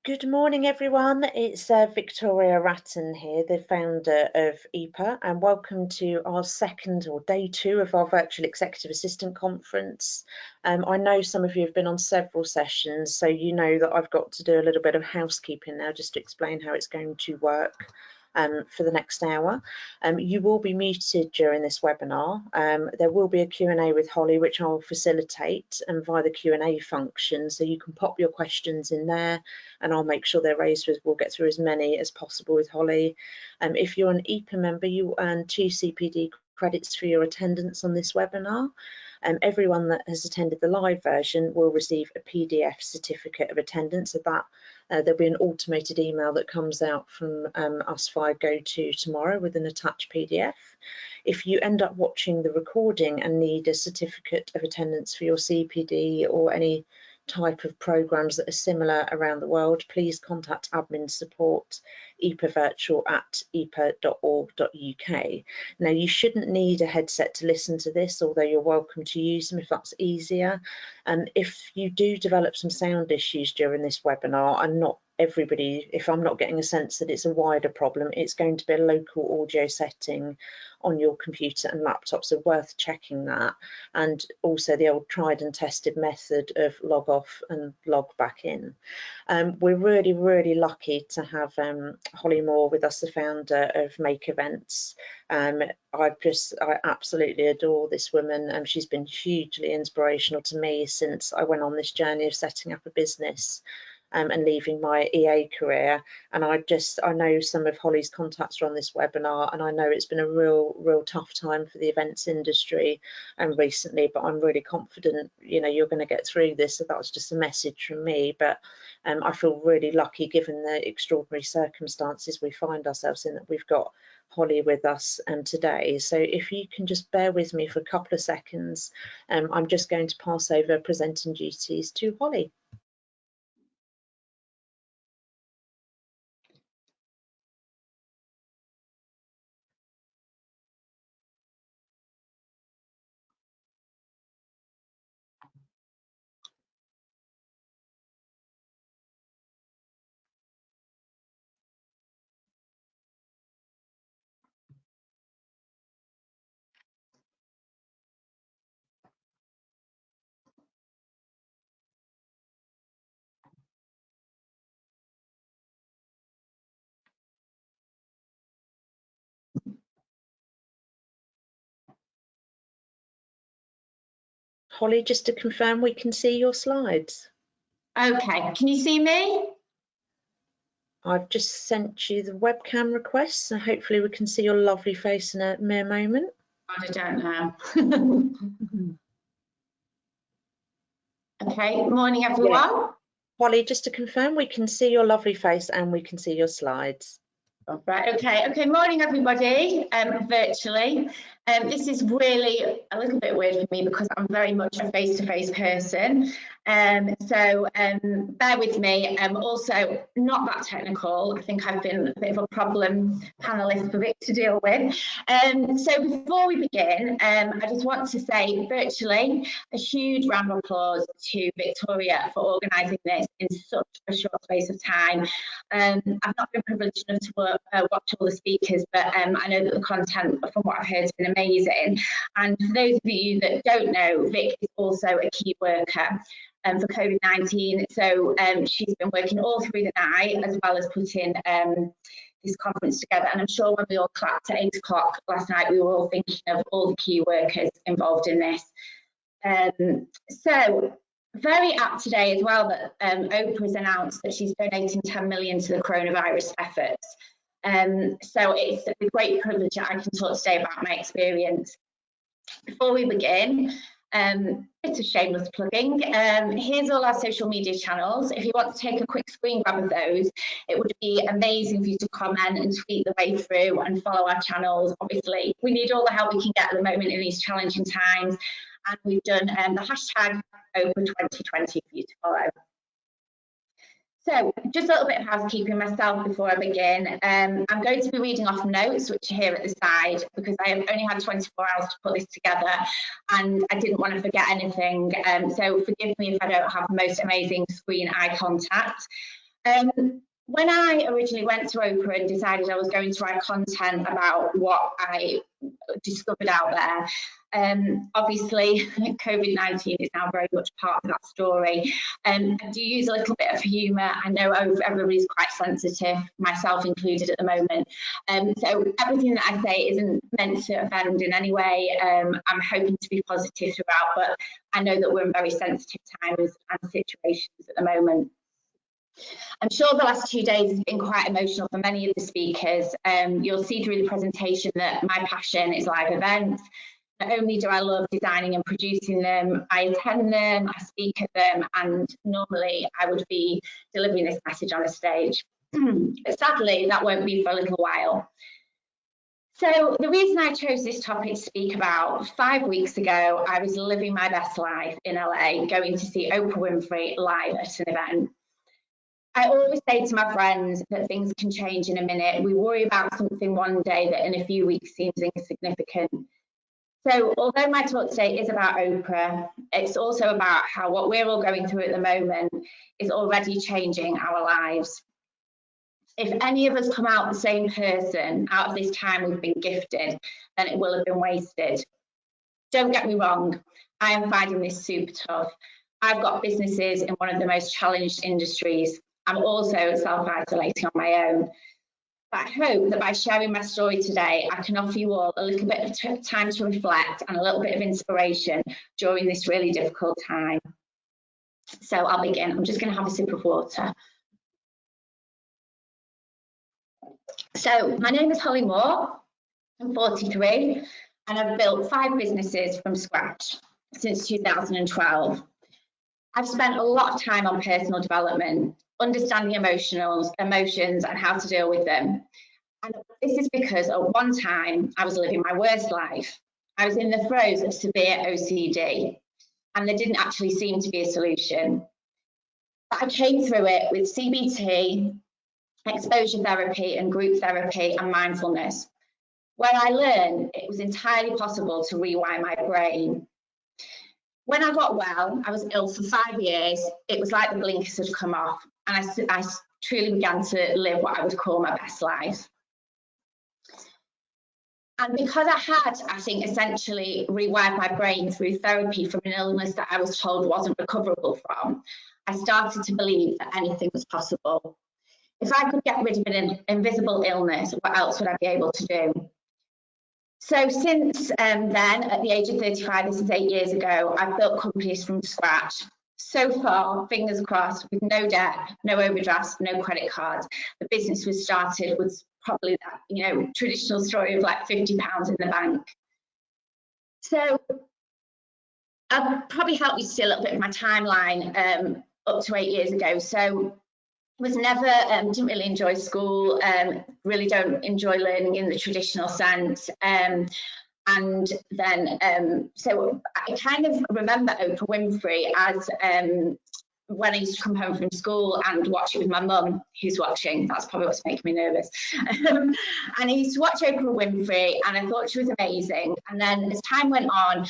Good morning, everyone. It's Victoria Ratton here, the founder of Oprah, and welcome to our second or day two of our Virtual Executive Assistant Conference. I know some of you have been on several sessions, so you know that I've got to do a little bit of housekeeping now just to explain how it's going to work. For the next hour. You will be muted during this webinar. There will be a Q&A with Holly, which I'll facilitate via the Q&A function, so you can pop your questions in there and I'll make sure they're raised. We'll get through as many as possible with Holly. If you're an Oprah member, you earn 2 CPD credits for your attendance on this webinar. Everyone that has attended the live version will receive a PDF certificate of attendance. Of that, there'll be an automated email that comes out from us via GoTo tomorrow with an attached PDF. If you end up watching the recording and need a certificate of attendance for your CPD or any type of programs that are similar around the world, please contact admin support epravirtual@epra.org.uk. Now, you shouldn't need a headset to listen to this, although you're welcome to use them if that's easier. And if you do develop some sound issues during this webinar, and not everybody, if I'm not getting a sense that it's a wider problem, it's going to be a local audio setting on your computer and laptop, so worth checking that. And also the old tried and tested method of log off and log back in. We're really lucky to have Holly Moore with us, the founder of Make Events. I absolutely adore this woman. She's been hugely inspirational to me since I went on this journey of setting up a business and leaving my EA career. And I know some of Holly's contacts are on this webinar, and I know it's been a real tough time for the events industry recently, but I'm really confident, you know, you're going to get through this. So that was just a message from me, but I feel really lucky given the extraordinary circumstances we find ourselves in, that we've got Holly with us today. So if you can just bear with me for a couple of seconds, I'm just going to pass over presenting duties to Holly. Holly, just to confirm, we can see your slides. Okay, can you see me? I've just sent you the webcam request, so hopefully we can see your lovely face in a mere moment. I don't know. Okay, morning everyone. Yeah. Holly, just to confirm, we can see your lovely face and we can see your slides. Right, okay, morning everybody, virtually. This is really a little bit weird for me because I'm very much a face-to-face person. So bear with me. Also not that technical. I think I've been a bit of a problem panelist for Vic to deal with. So before we begin, I just want to say virtually a huge round of applause to Victoria for organising this in such a short space of time. I've not been privileged enough to watch all the speakers, but I know that the content, from what I've heard, has been amazing. And for those of you that don't know, Vic is also a key worker for COVID-19. So she's been working all through the night, as well as putting this conference together. And I'm sure when we all clapped at 8 o'clock last night, we were all thinking of all the key workers involved in this. So very apt today as well that Oprah has announced that she's donating 10 million to the coronavirus efforts. So it's a great privilege that I can talk today about my experience. Before we begin, bit of shameless plugging. Here's all our social media channels. If you want to take a quick screen grab of those, it would be amazing for you to comment and tweet the way through and follow our channels. Obviously, we need all the help we can get at the moment in these challenging times. And we've done the hashtag Oprah 2020 for you to follow. So just a little bit of housekeeping myself before I begin. I'm going to be reading off notes, which are here at the side, because I have only had 24 hours to put this together and I didn't want to forget anything. So forgive me if I don't have the most amazing screen eye contact. When I originally went to Oprah and decided I was going to write content about what I discovered out there, obviously COVID-19 is now very much part of that story. I do use a little bit of humour. I know everybody's quite sensitive, myself included at the moment. So everything that I say isn't meant to offend in any way. I'm hoping to be positive throughout, but I know that we're in very sensitive times and situations at the moment. I'm sure the last 2 days has been quite emotional for many of the speakers. You'll see through the presentation that my passion is live events. Not only do I love designing and producing them, I attend them, I speak at them, and normally I would be delivering this message on a stage. But sadly, that won't be for a little while. So the reason I chose this topic to speak about, 5 weeks ago, I was living my best life in LA, going to see Oprah Winfrey live at an event. I always say to my friends that things can change in a minute. We worry about something one day that in a few weeks seems insignificant. So although my talk today is about Oprah, it's also about how what we're all going through at the moment is already changing our lives. If any of us come out the same person out of this time we've been gifted, then it will have been wasted. Don't get me wrong, I am finding this super tough. I've got businesses in one of the most challenged industries. I'm also self-isolating on my own. But I hope that by sharing my story today, I can offer you all a little bit of time to reflect and a little bit of inspiration during this really difficult time. So I'll begin. I'm just going to have a sip of water. So my name is Holly Moore. I'm 43 and I've built 5 businesses from scratch since 2012. I've spent a lot of time on personal development, understanding emotions and how to deal with them. And this is because at one time I was living my worst life. I was in the throes of severe OCD and there didn't actually seem to be a solution. But I came through it with CBT, exposure therapy and group therapy and mindfulness, where I learned it was entirely possible to rewire my brain. When I got well, I was ill for 5 years. It was like the blinkers had come off and I truly began to live what I would call my best life. And because I had, I think, essentially rewired my brain through therapy from an illness that I was told wasn't recoverable from, I started to believe that anything was possible. If I could get rid of an invisible illness, what else would I be able to do? So since then, at the age of 35, this is 8 years ago, I've built companies from scratch. So far, fingers crossed, with no debt, no overdrafts, no credit cards. The business was started with probably that, traditional story of like £50 in the bank. So I'll probably help you to see a little bit of my timeline up to 8 years ago. So was never, didn't really enjoy school, really don't enjoy learning in the traditional sense. And then, so I kind of remember Oprah Winfrey as when I used to come home from school and watch it with my mum, who's watching. That's probably what's making me nervous. And I used to watch Oprah Winfrey and I thought she was amazing. And then as time went on,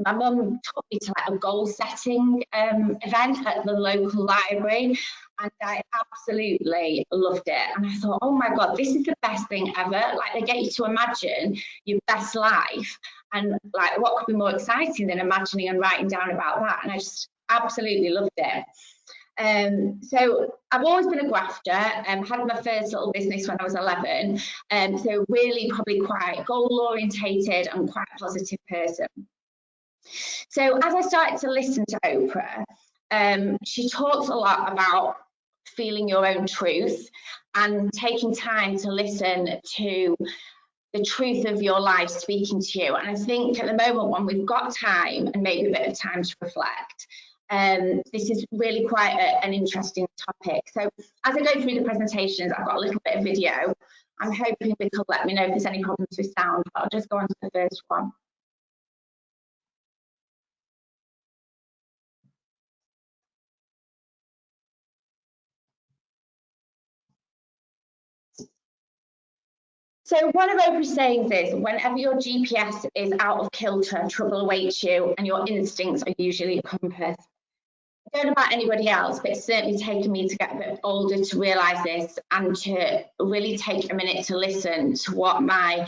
my mum took me to like a goal setting event at the local library and I absolutely loved it. And I thought, oh my God, this is the best thing ever. Like they get you to imagine your best life and like what could be more exciting than imagining and writing down about that. And I just absolutely loved it. So I've always been a grafter and had my first little business when I was 11. So really probably quite goal orientated and quite a positive person. So as I started to listen to Oprah, she talks a lot about feeling your own truth and taking time to listen to the truth of your life speaking to you. And I think at the moment when we've got time and maybe a bit of time to reflect, this is really quite an interesting topic. So as I go through the presentations, I've got a little bit of video. I'm hoping Vic will let me know if there's any problems with sound, but I'll just go on to the first one. So one of Oprah's sayings is, whenever your GPS is out of kilter, trouble awaits you and your instincts are usually a compass. I don't know about anybody else, but it's certainly taken me to get a bit older to realise this and to really take a minute to listen to what my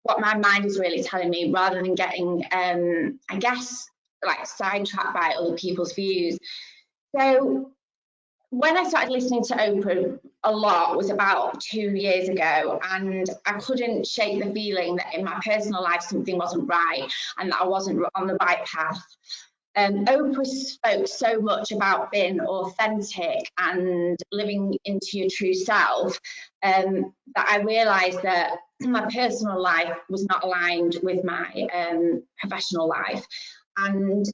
mind is really telling me, rather than getting, I guess, like sidetracked by other people's views. So when I started listening to Oprah a lot was about 2 years ago, and I couldn't shake the feeling that in my personal life something wasn't right and that I wasn't on the right path. Oprah spoke so much about being authentic and living into your true self, that I realised that my personal life was not aligned with my professional life, and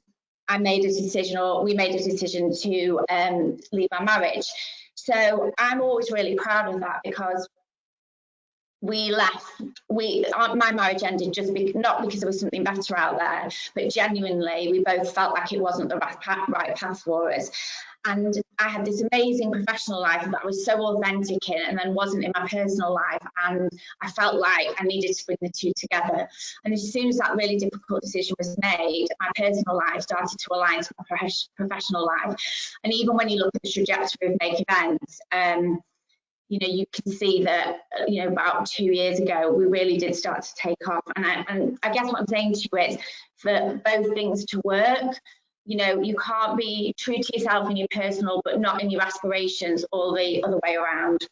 I made a decision, or we made a decision to leave our marriage. So I'm always really proud of that, because my marriage ended just not because there was something better out there, but genuinely we both felt like it wasn't the right path for us. And I had this amazing professional life that I was so authentic in, and then wasn't in my personal life, and I felt like I needed to bring the two together. And as soon as that really difficult decision was made, my personal life started to align to my professional life. And even when you look at the trajectory of Make Events, you can see that, about 2 years ago, we really did start to take off. And I guess what I'm saying to you is, for both things to work, you can't be true to yourself in your personal, but not in your aspirations, or the other way around.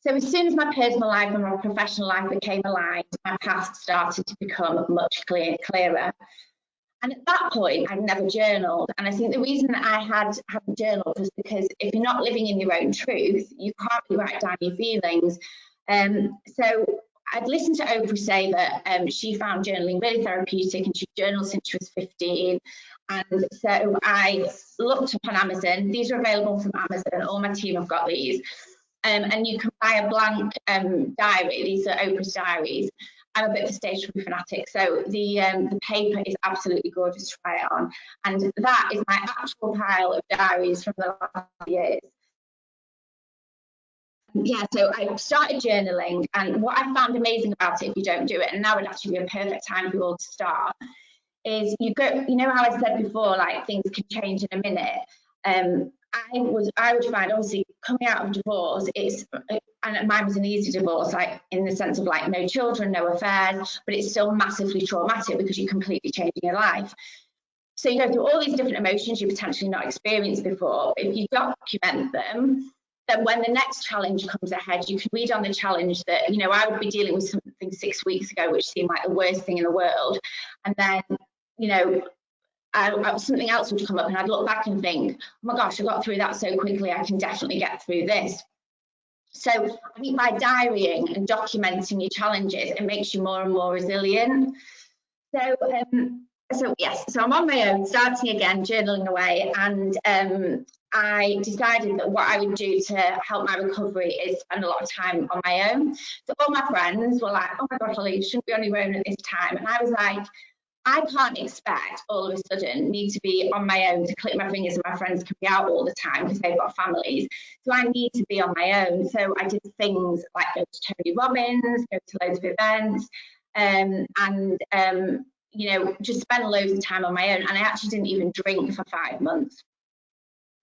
So as soon as my personal life and my professional life became aligned, my path started to become much clearer. And at that point, I'd never journaled. And I think the reason that I hadn't journaled was because if you're not living in your own truth, you can't really write down your feelings. So I'd listened to Oprah say that she found journaling really therapeutic, and she journaled since she was 15. And so I looked up on Amazon. These are available from Amazon. All my team have got these. And you can buy a blank diary. These are Oprah's diaries. I'm a bit of a stationery fanatic, so the paper is absolutely gorgeous to try it on. And that is my actual pile of diaries from the last years. Yeah, so I started journaling, and what I found amazing about it, if you don't do it, and now would actually be a perfect time for you all to start, is you go, how I said before, like things can change in a minute. I would find, obviously, coming out of divorce, and mine was an easy divorce, like in the sense of like no children, no affairs, but it's still massively traumatic because you're completely changing your life. So you go through all these different emotions you potentially not experienced before. If you document them, then when the next challenge comes ahead, you can read on the challenge that, I would be dealing with something 6 weeks ago, which seemed like the worst thing in the world. And then, something else would come up, and I'd look back and think, oh my gosh, I got through that so quickly, I can definitely get through this. So I think by diarying and documenting your challenges, it makes you more and more resilient. So yes, so I'm on my own, starting again, journaling away, and I decided that what I would do to help my recovery is spend a lot of time on my own. So all my friends were like, oh my God, Holly, you shouldn't be on your own at this time. And I was like, I can't expect all of a sudden need to be on my own to click my fingers and my friends can be out all the time because they've got families. So I need to be on my own. So I did things like go to Tony Robbins, go to loads of events, and just spend loads of time on my own. And I actually didn't even drink for 5 months.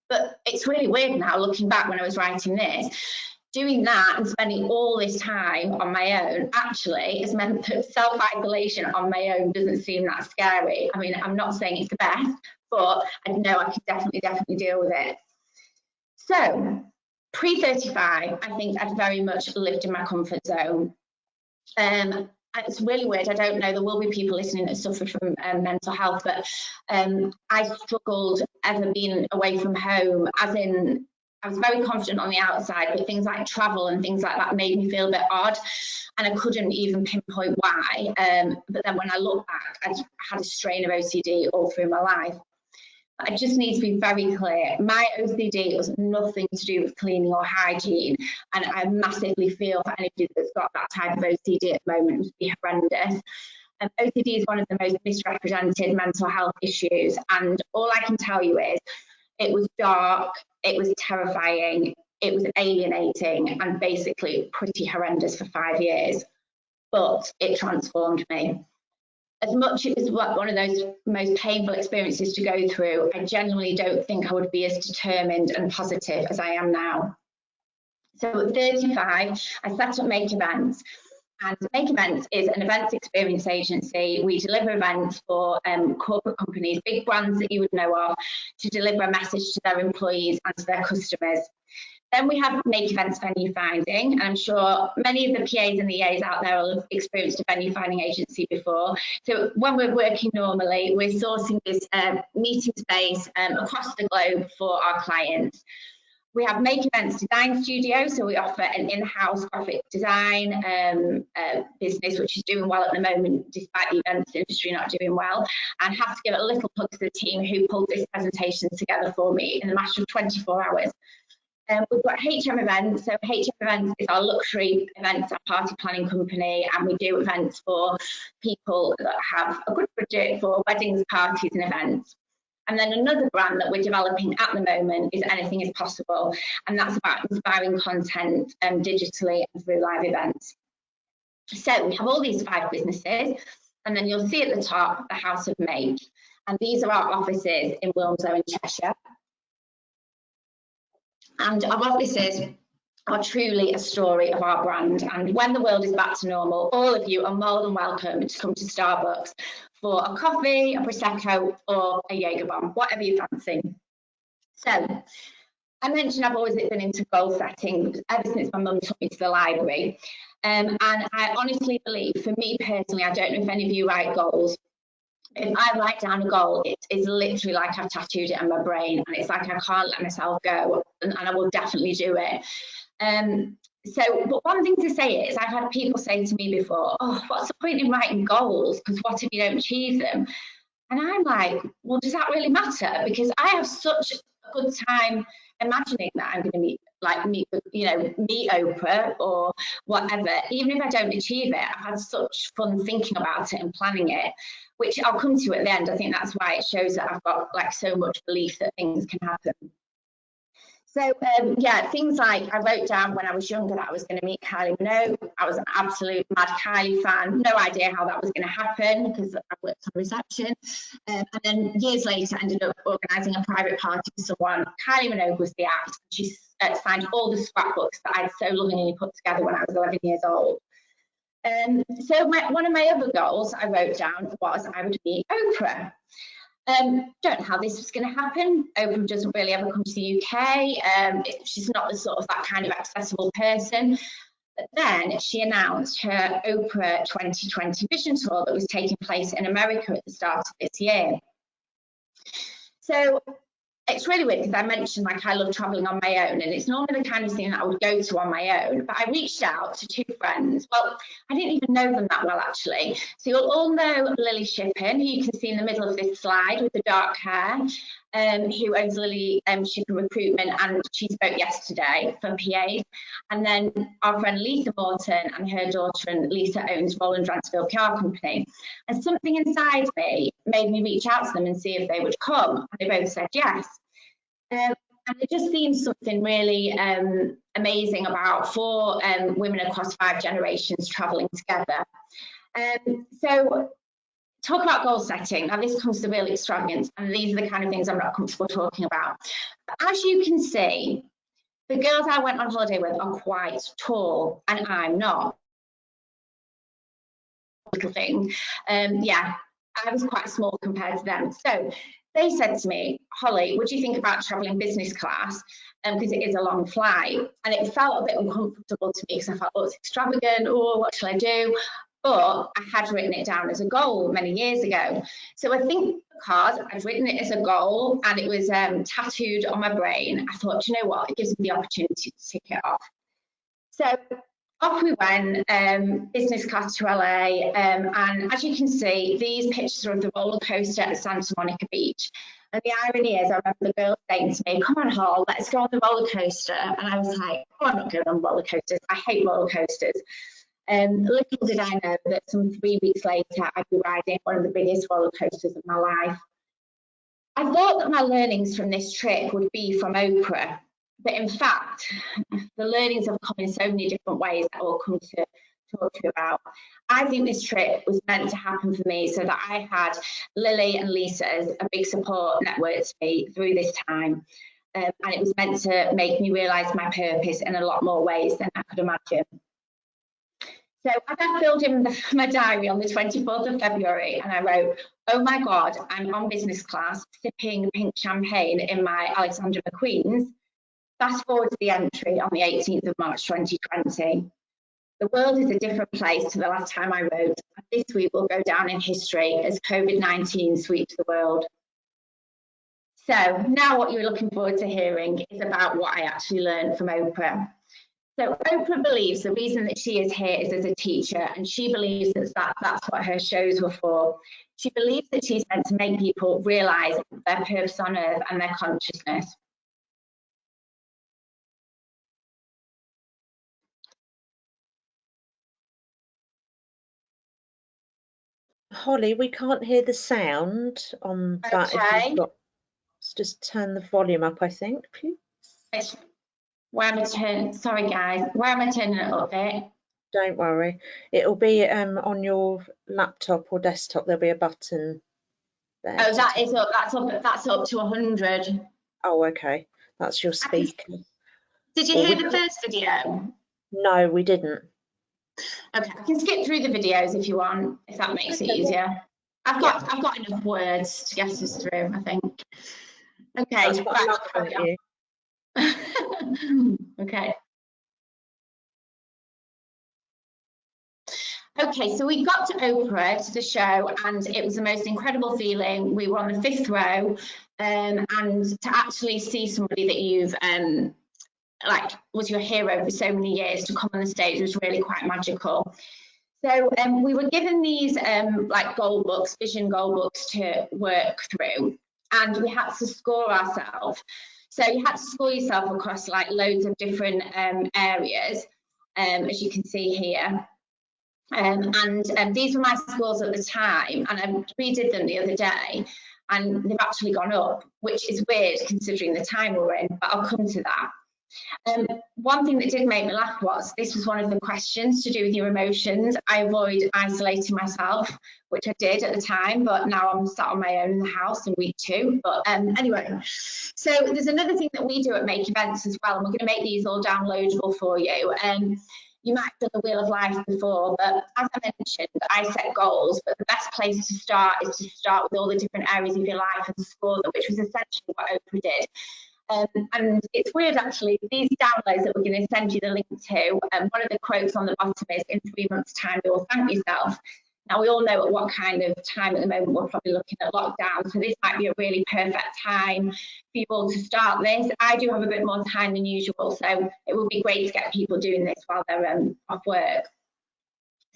But it's really weird now, looking back when I was writing this, doing that and spending all this time on my own actually has meant that self-isolation on my own doesn't seem that scary. I mean, I'm not saying it's the best, but I know I can definitely deal with it. So pre-35, I think I'd very much lived in my comfort zone. It's really weird. I don't know. There will be people listening that suffer from mental health, but I struggled ever being away from home, as in I was very confident on the outside, but things like travel and things like that made me feel a bit odd, and I couldn't even pinpoint why. But then when I look back, I had a strain of OCD all through my life. I just need to be very clear. My OCD has nothing to do with cleaning or hygiene, and I massively feel for anybody that's got that type of OCD at the moment. It would be horrendous. OCD is one of the most misrepresented mental health issues, and all I can tell you is it was dark, it was terrifying, it was alienating, and basically pretty horrendous for 5 years, but it transformed me. as much as it was one of those most painful experiences to go through, I genuinely don't think I would be as determined and positive as I am now. So at 35, I set up Make Events. And Make Events is an events experience agency. We deliver events for corporate companies, big brands that you would know of, to deliver a message to their employees and to their customers. Then we have Make Events Venue Finding, and I'm sure many of the PAs and EAs out there will have experienced a venue finding agency before. So when we're working normally, we're sourcing this meeting space across the globe for our clients. We have Make Events Design Studio, so we offer an in-house graphic design business, which is doing well at the moment, despite the events industry not doing well. And I have to give a little plug to the team who pulled this presentation together for me in a matter of 24 hours. We've got HM Events. So HM Events is our luxury events and party planning company, and we do events for people that have a good budget for weddings, parties and events. And then another brand that we're developing at the moment is Anything is Possible, and that's about inspiring content digitally and through live events. So we have all these 5 businesses, and then you'll see at the top the House of Make, and these are our offices in Wilmslow and Cheshire. And our offices are truly a story of our brand. And when the world is back to normal, all of you are more than welcome to come to Starbucks for a coffee, a Prosecco, or a Jaeger bomb, whatever you fancy. So I mentioned I've always been into goal setting ever since my mum took me to the library. And I honestly believe, for me personally, I don't know if any of you write goals. If I write down a goal, it is literally like I've tattooed it on my brain, and it's like I can't let myself go, and I will definitely do it. But one thing to say is, I've had people say to me before, oh, what's the point in writing goals? Because what if you don't achieve them? And I'm like, well, does that really matter? Because I have such a good time imagining that I'm going to meet Oprah or whatever. Even if I don't achieve it, I've had such fun thinking about it and planning it, which I'll come to at the end. I think that's why it shows that I've got like so much belief that things can happen. So yeah, things like I wrote down when I was younger that I was going to meet Kylie Minogue. I was an absolute mad Kylie fan. No idea how that was going to happen because I worked on reception. And then years later, I ended up organising a private party for someone. Kylie Minogue was the act. She signed all the scrapbooks that I'd so lovingly put together when I was 11 years old. So one of my other goals I wrote down was I would meet Oprah. Don't know how this was going to happen. Oprah doesn't really ever come to the UK. She's not the sort of that kind of accessible person. But then she announced her Oprah 2020 vision tour that was taking place in America at the start of this year. So it's really weird because I mentioned like I love traveling on my own, and it's normally the kind of thing that I would go to on my own, but I reached out to 2 friends. Well, I didn't even know them that well actually. So you'll all know Lily Shippen, who you can see in the middle of this slide with the dark hair, who owns Lily Shippen Recruitment, and she spoke yesterday for PAs. And then our friend Lisa Morton and her daughter, and Lisa owns Roland Dransfield PR Company. And something inside me made me reach out to them and see if they would come. And they both said yes. And it just seems something really amazing about 4 women across 5 generations travelling together. So talk about goal setting. Now this comes to real extravagance, and these are the kind of things I'm not comfortable talking about. But as you can see, the girls I went on holiday with are quite tall, and I'm not. Little thing. Yeah, I was quite small compared to them. So they said to me, Holly, would you think about travelling business class? Because it is a long flight. And it felt a bit uncomfortable to me because I felt, oh, it's extravagant. Oh, what shall I do? But I had written it down as a goal many years ago. So I think because I'd written it as a goal and it was tattooed on my brain, I thought, you know what, it gives me the opportunity to tick it off. So off we went, business class to LA, and as you can see, these pictures are of the roller coaster at Santa Monica Beach. And the irony is, I remember the girl saying to me, come on, Hall, let's go on the roller coaster. And I was like, oh, I'm not going on roller coasters. I hate roller coasters. Little did I know that some 3 weeks later, I'd be riding one of the biggest roller coasters of my life. I thought that my learnings from this trip would be from Oprah. But in fact, the learnings have come in so many different ways that I will come to talk to you about. I think this trip was meant to happen for me so that I had Lily and Lisa as a big support network to me through this time. And it was meant to make me realise my purpose in a lot more ways than I could imagine. So I filled in my diary on the 24th of February and I wrote, oh my God, I'm on business class sipping pink champagne in my Alexander McQueen's. Fast forward to the entry on the 18th of March 2020. The world is a different place to the last time I wrote, and this week will go down in history as COVID-19 sweeps the world. So now what you're looking forward to hearing is about what I actually learned from Oprah. So Oprah believes the reason that she is here is as a teacher, and she believes that that's what her shows were for. She believes that she's meant to make people realise their purpose on earth and their consciousness. Holly, we can't hear the sound on that. Okay. If you've got, let's just turn the volume up, I think, please. Where am I turning? Sorry, guys. Where am I turning it up there? Don't worry. It'll be on your laptop or desktop. There'll be a button there. Oh, that is up. That's up to 100. Oh, okay. That's your speaker. Did you hear the first video? No, we didn't. Okay, I can skip through the videos if you want, if that makes it easier. I've got enough words to get us through, I think. Okay, That's what I love about you. Okay. Okay, so we got to Oprah, to the show, and it was the most incredible feeling. We were on the 5th row, and to actually see somebody that you've like was your hero for so many years to come on the stage was really quite magical. So we were given these like goal books, vision goal books to work through, and we had to score ourselves. So you had to score yourself across like loads of different areas, as you can see here. And these were my scores at the time, and I redid them the other day, and they've actually gone up, which is weird considering the time we're in, but I'll come to that. One thing that did make me laugh was this was one of the questions to do with your emotions. I avoid isolating myself, which I did at the time, but now I'm sat on my own in the house in week 2. But anyway, so there's another thing that we do at Make Events as well, and we're going to make these all downloadable for you. You might have done the Wheel of Life before, but as I mentioned, I set goals, but the best place to start is to start with all the different areas of your life and score them, which was essentially what Oprah did. And it's weird actually, these downloads that we're going to send you the link to, one of the quotes on the bottom is, in 3 months time you will thank yourself. Now we all know at what kind of time at the moment we're probably looking at lockdown, so this might be a really perfect time for you all to start this. I do have a bit more time than usual, so it would be great to get people doing this while they're off work.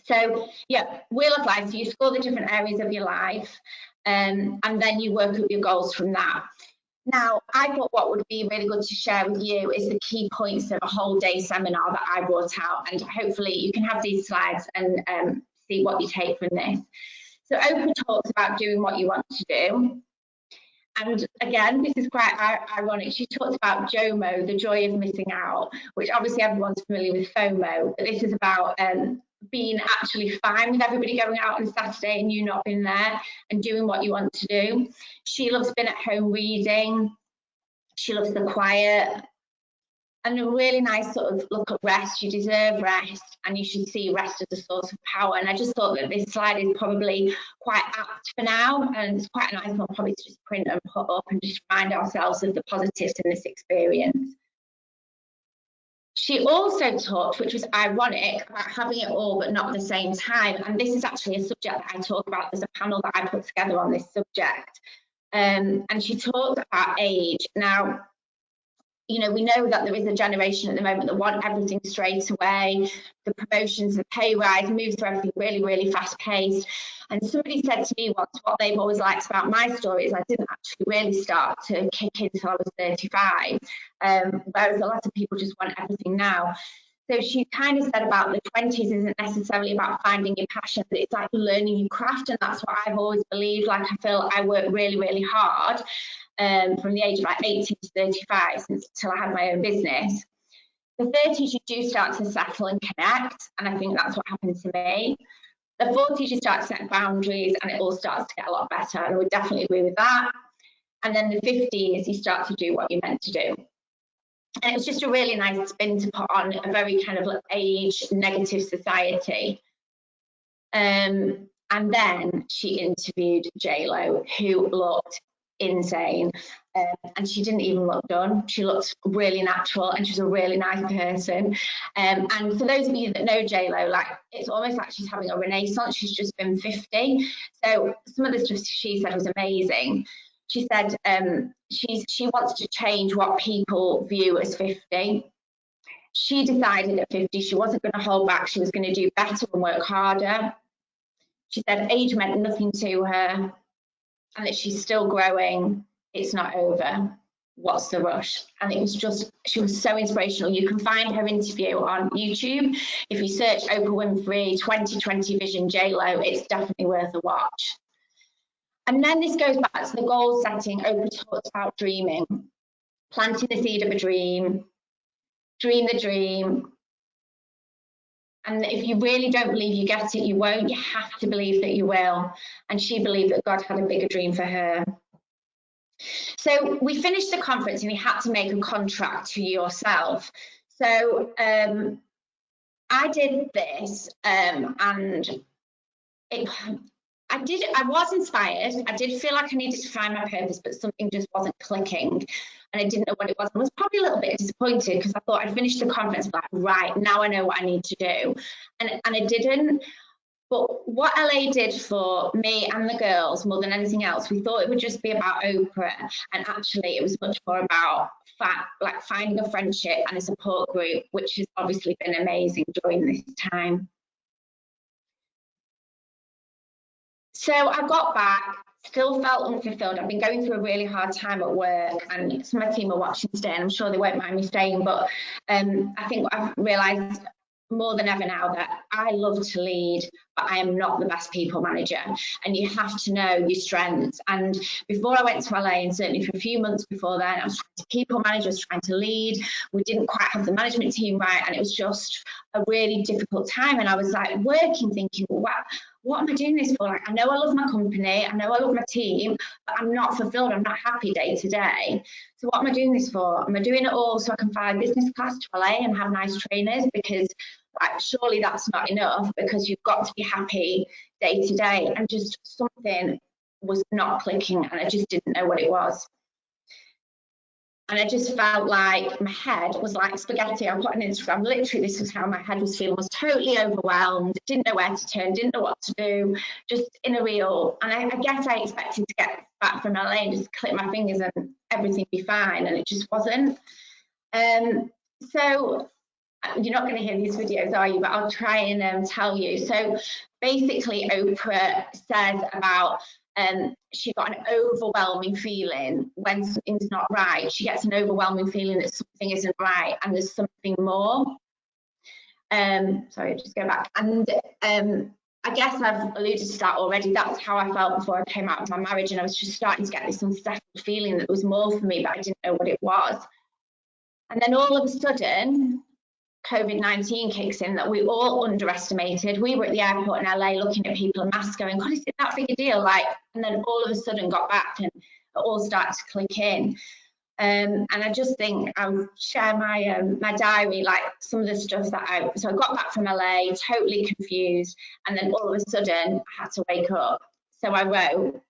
So yeah, Wheel of Life, so you score the different areas of your life, and then you work up your goals from that. Now, I thought what would be really good to share with you is the key points of a whole day seminar that I brought out, and hopefully you can have these slides and see what you take from this. So Oprah talks about doing what you want to do. And again, this is quite ironic. She talks about JOMO, the joy of missing out, which obviously everyone's familiar with FOMO, but this is about being actually fine with everybody going out on Saturday and you not being there and doing what you want to do. She loves being at home reading. She loves the quiet. And a really nice sort of look at rest. You deserve rest, and you should see rest as a source of power. And I just thought that this slide is probably quite apt for now, and it's quite a nice one probably to just print and put up and just remind ourselves of the positives in this experience. She also talked, which was ironic, about having it all but not at the same time. And this is actually a subject that I talk about. There's a panel that I put together on this subject. And she talked about age. Now, you know, we know that there is a generation at the moment that want everything straight away, the promotions, the pay rise, move through everything really, really fast paced. And somebody said to me once, what they've always liked about my story is I didn't actually really start to kick in until I was 35, whereas a lot of people just want everything now. So she kind of said about the 20s isn't necessarily about finding your passion, but it's like learning your craft, and that's what I've always believed. Like I feel I work really, really hard. From the age of like 18 to 35 until I had my own business. The 30s, you do start to settle and connect, and I think that's what happened to me. The 40s, you start to set boundaries and it all starts to get a lot better, and I would definitely agree with that. And then the 50s, you start to do what you're meant to do. And it was just a really nice spin to put on a very kind of like age negative society. And then she interviewed JLo, who looked insane, and she didn't even look done. She looked really natural, and she was a really nice person. And for those of you that know JLo, like, it's almost like she's having a renaissance. She's just been 50, so some of the stuff she said was amazing. She said she wants to change what people view as 50. She decided at 50 she wasn't going to hold back. She was going to do better and work harder. She said age meant nothing to her, and that she's still growing. It's not over. What's the rush? And it was just, she was so inspirational. You can find her interview on YouTube. If you search Oprah Winfrey 2020 Vision JLo, it's definitely worth a watch. And then this goes back to the goal setting. Oprah talks about dreaming, planting the seed of a dream, dream the dream. And if you really don't believe you get it, you won't. You have to believe that you will. And she believed that God had a bigger dream for her. So we finished the conference and you had to make a contract to yourself. So I did this and I was inspired. I did feel like I needed to find my purpose, but something just wasn't clicking and I didn't know what it was. I was probably a little bit disappointed because I thought I'd finished the conference, like, right, now I know what I need to do. And I didn't. But what LA did for me and the girls, more than anything else, we thought it would just be about Oprah. And actually, it was much more about like finding a friendship and a support group, which has obviously been amazing during this time. So I got back, still felt unfulfilled. I've been going through a really hard time at work, and some of my team are watching today, and I'm sure they won't mind me saying, but I think I've realised more than ever now that I love to lead, but I am not the best people manager, and you have to know your strengths. And before I went to LA, and certainly for a few months before then, I was trying to people manage, I was trying to lead. We didn't quite have the management team right, and it was just a really difficult time. And I was like working, thinking, wow, what am I doing this for? Like, I know I love my company, I know I love my team, but I'm not fulfilled, I'm not happy day to day. So what am I doing this for? Am I doing it all so I can fly business class to LA and have nice trainers? Because like, surely that's not enough, because you've got to be happy day to day. And just something was not clicking, and I just didn't know what it was. And I just felt like my head was like spaghetti. I put on Instagram, literally this was how my head was feeling, was totally overwhelmed, didn't know where to turn, didn't know what to do, just in a reel. And I guess I expected to get back from LA and just click my fingers and everything be fine, and it just wasn't. So you're not going to hear these videos, are you? But I'll try and tell you. So basically, Oprah says about she got an overwhelming feeling when something's not right. She gets an overwhelming feeling that something isn't right and there's something more. Sorry, just go back. And I guess I've alluded to that already. That's how I felt before I came out of my marriage, and I was just starting to get this unsettled feeling that there was more for me, but I didn't know what it was. And then all of a sudden, COVID-19 kicks in that we all underestimated. We were at the airport in LA looking at people in masks going, God, is it that big a deal? Like, and then all of a sudden got back and it all started to click in. And I just think I'll share my my diary, like some of the stuff that so I got back from LA totally confused, and then all of a sudden I had to wake up. So I wrote,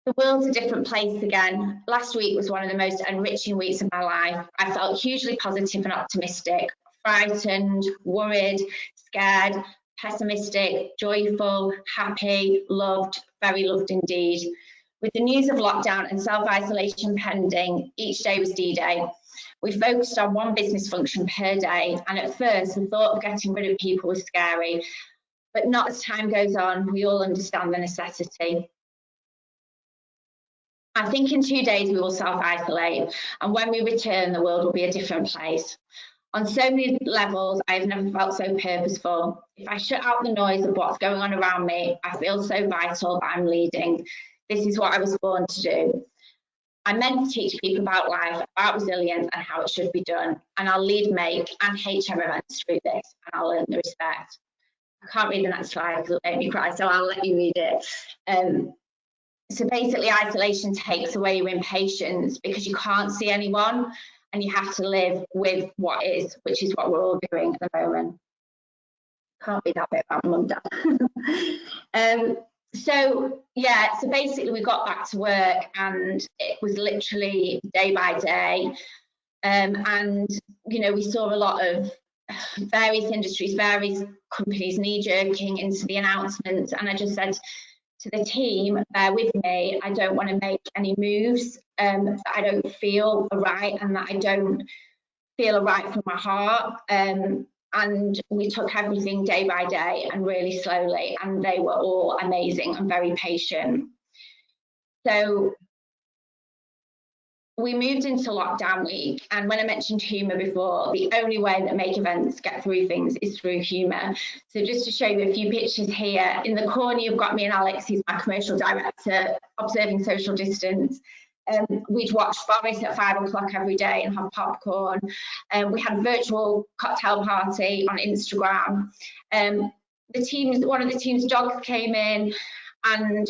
the world's a different place again. Last week was one of the most enriching weeks of my life. I felt hugely positive and optimistic, frightened, worried, scared, pessimistic, joyful, happy, loved, very loved indeed. With the news of lockdown and self-isolation pending, each day was D-Day. We focused on one business function per day, and at first the thought of getting rid of people was scary, but not as time goes on, we all understand the necessity. I think in 2 days we will self-isolate, and when we return, the world will be a different place. On so many levels, I have never felt so purposeful. If I shut out the noise of what's going on around me, I feel so vital that I'm leading. This is what I was born to do. I'm meant to teach people about life, about resilience and how it should be done. And I'll lead, make and HM events through this, and I'll earn the respect. I can't read the next slide because it'll make me cry, so I'll let you read it. So basically, isolation takes away your impatience because you can't see anyone and you have to live with what is, which is what we're all doing at the moment. Can't be that bit about mum, dad. So yeah, so basically we got back to work and it was literally day by day. And, you know, we saw a lot of various industries, various companies knee-jerking into the announcements. And I just said to the team, bear with me, I don't want to make any moves that I don't feel are right and that I don't feel are right from my heart. And we took everything day by day and really slowly, and they were all amazing and very patient. So we moved into lockdown week, and when I mentioned humour before, the only way that make events get through things is through humour. So just to show you a few pictures here, in the corner you've got me and Alex, who's my commercial director, observing social distance. We'd watch Boris at 5 o'clock every day and have popcorn. We had a virtual cocktail party on Instagram. One of the team's dogs came in, and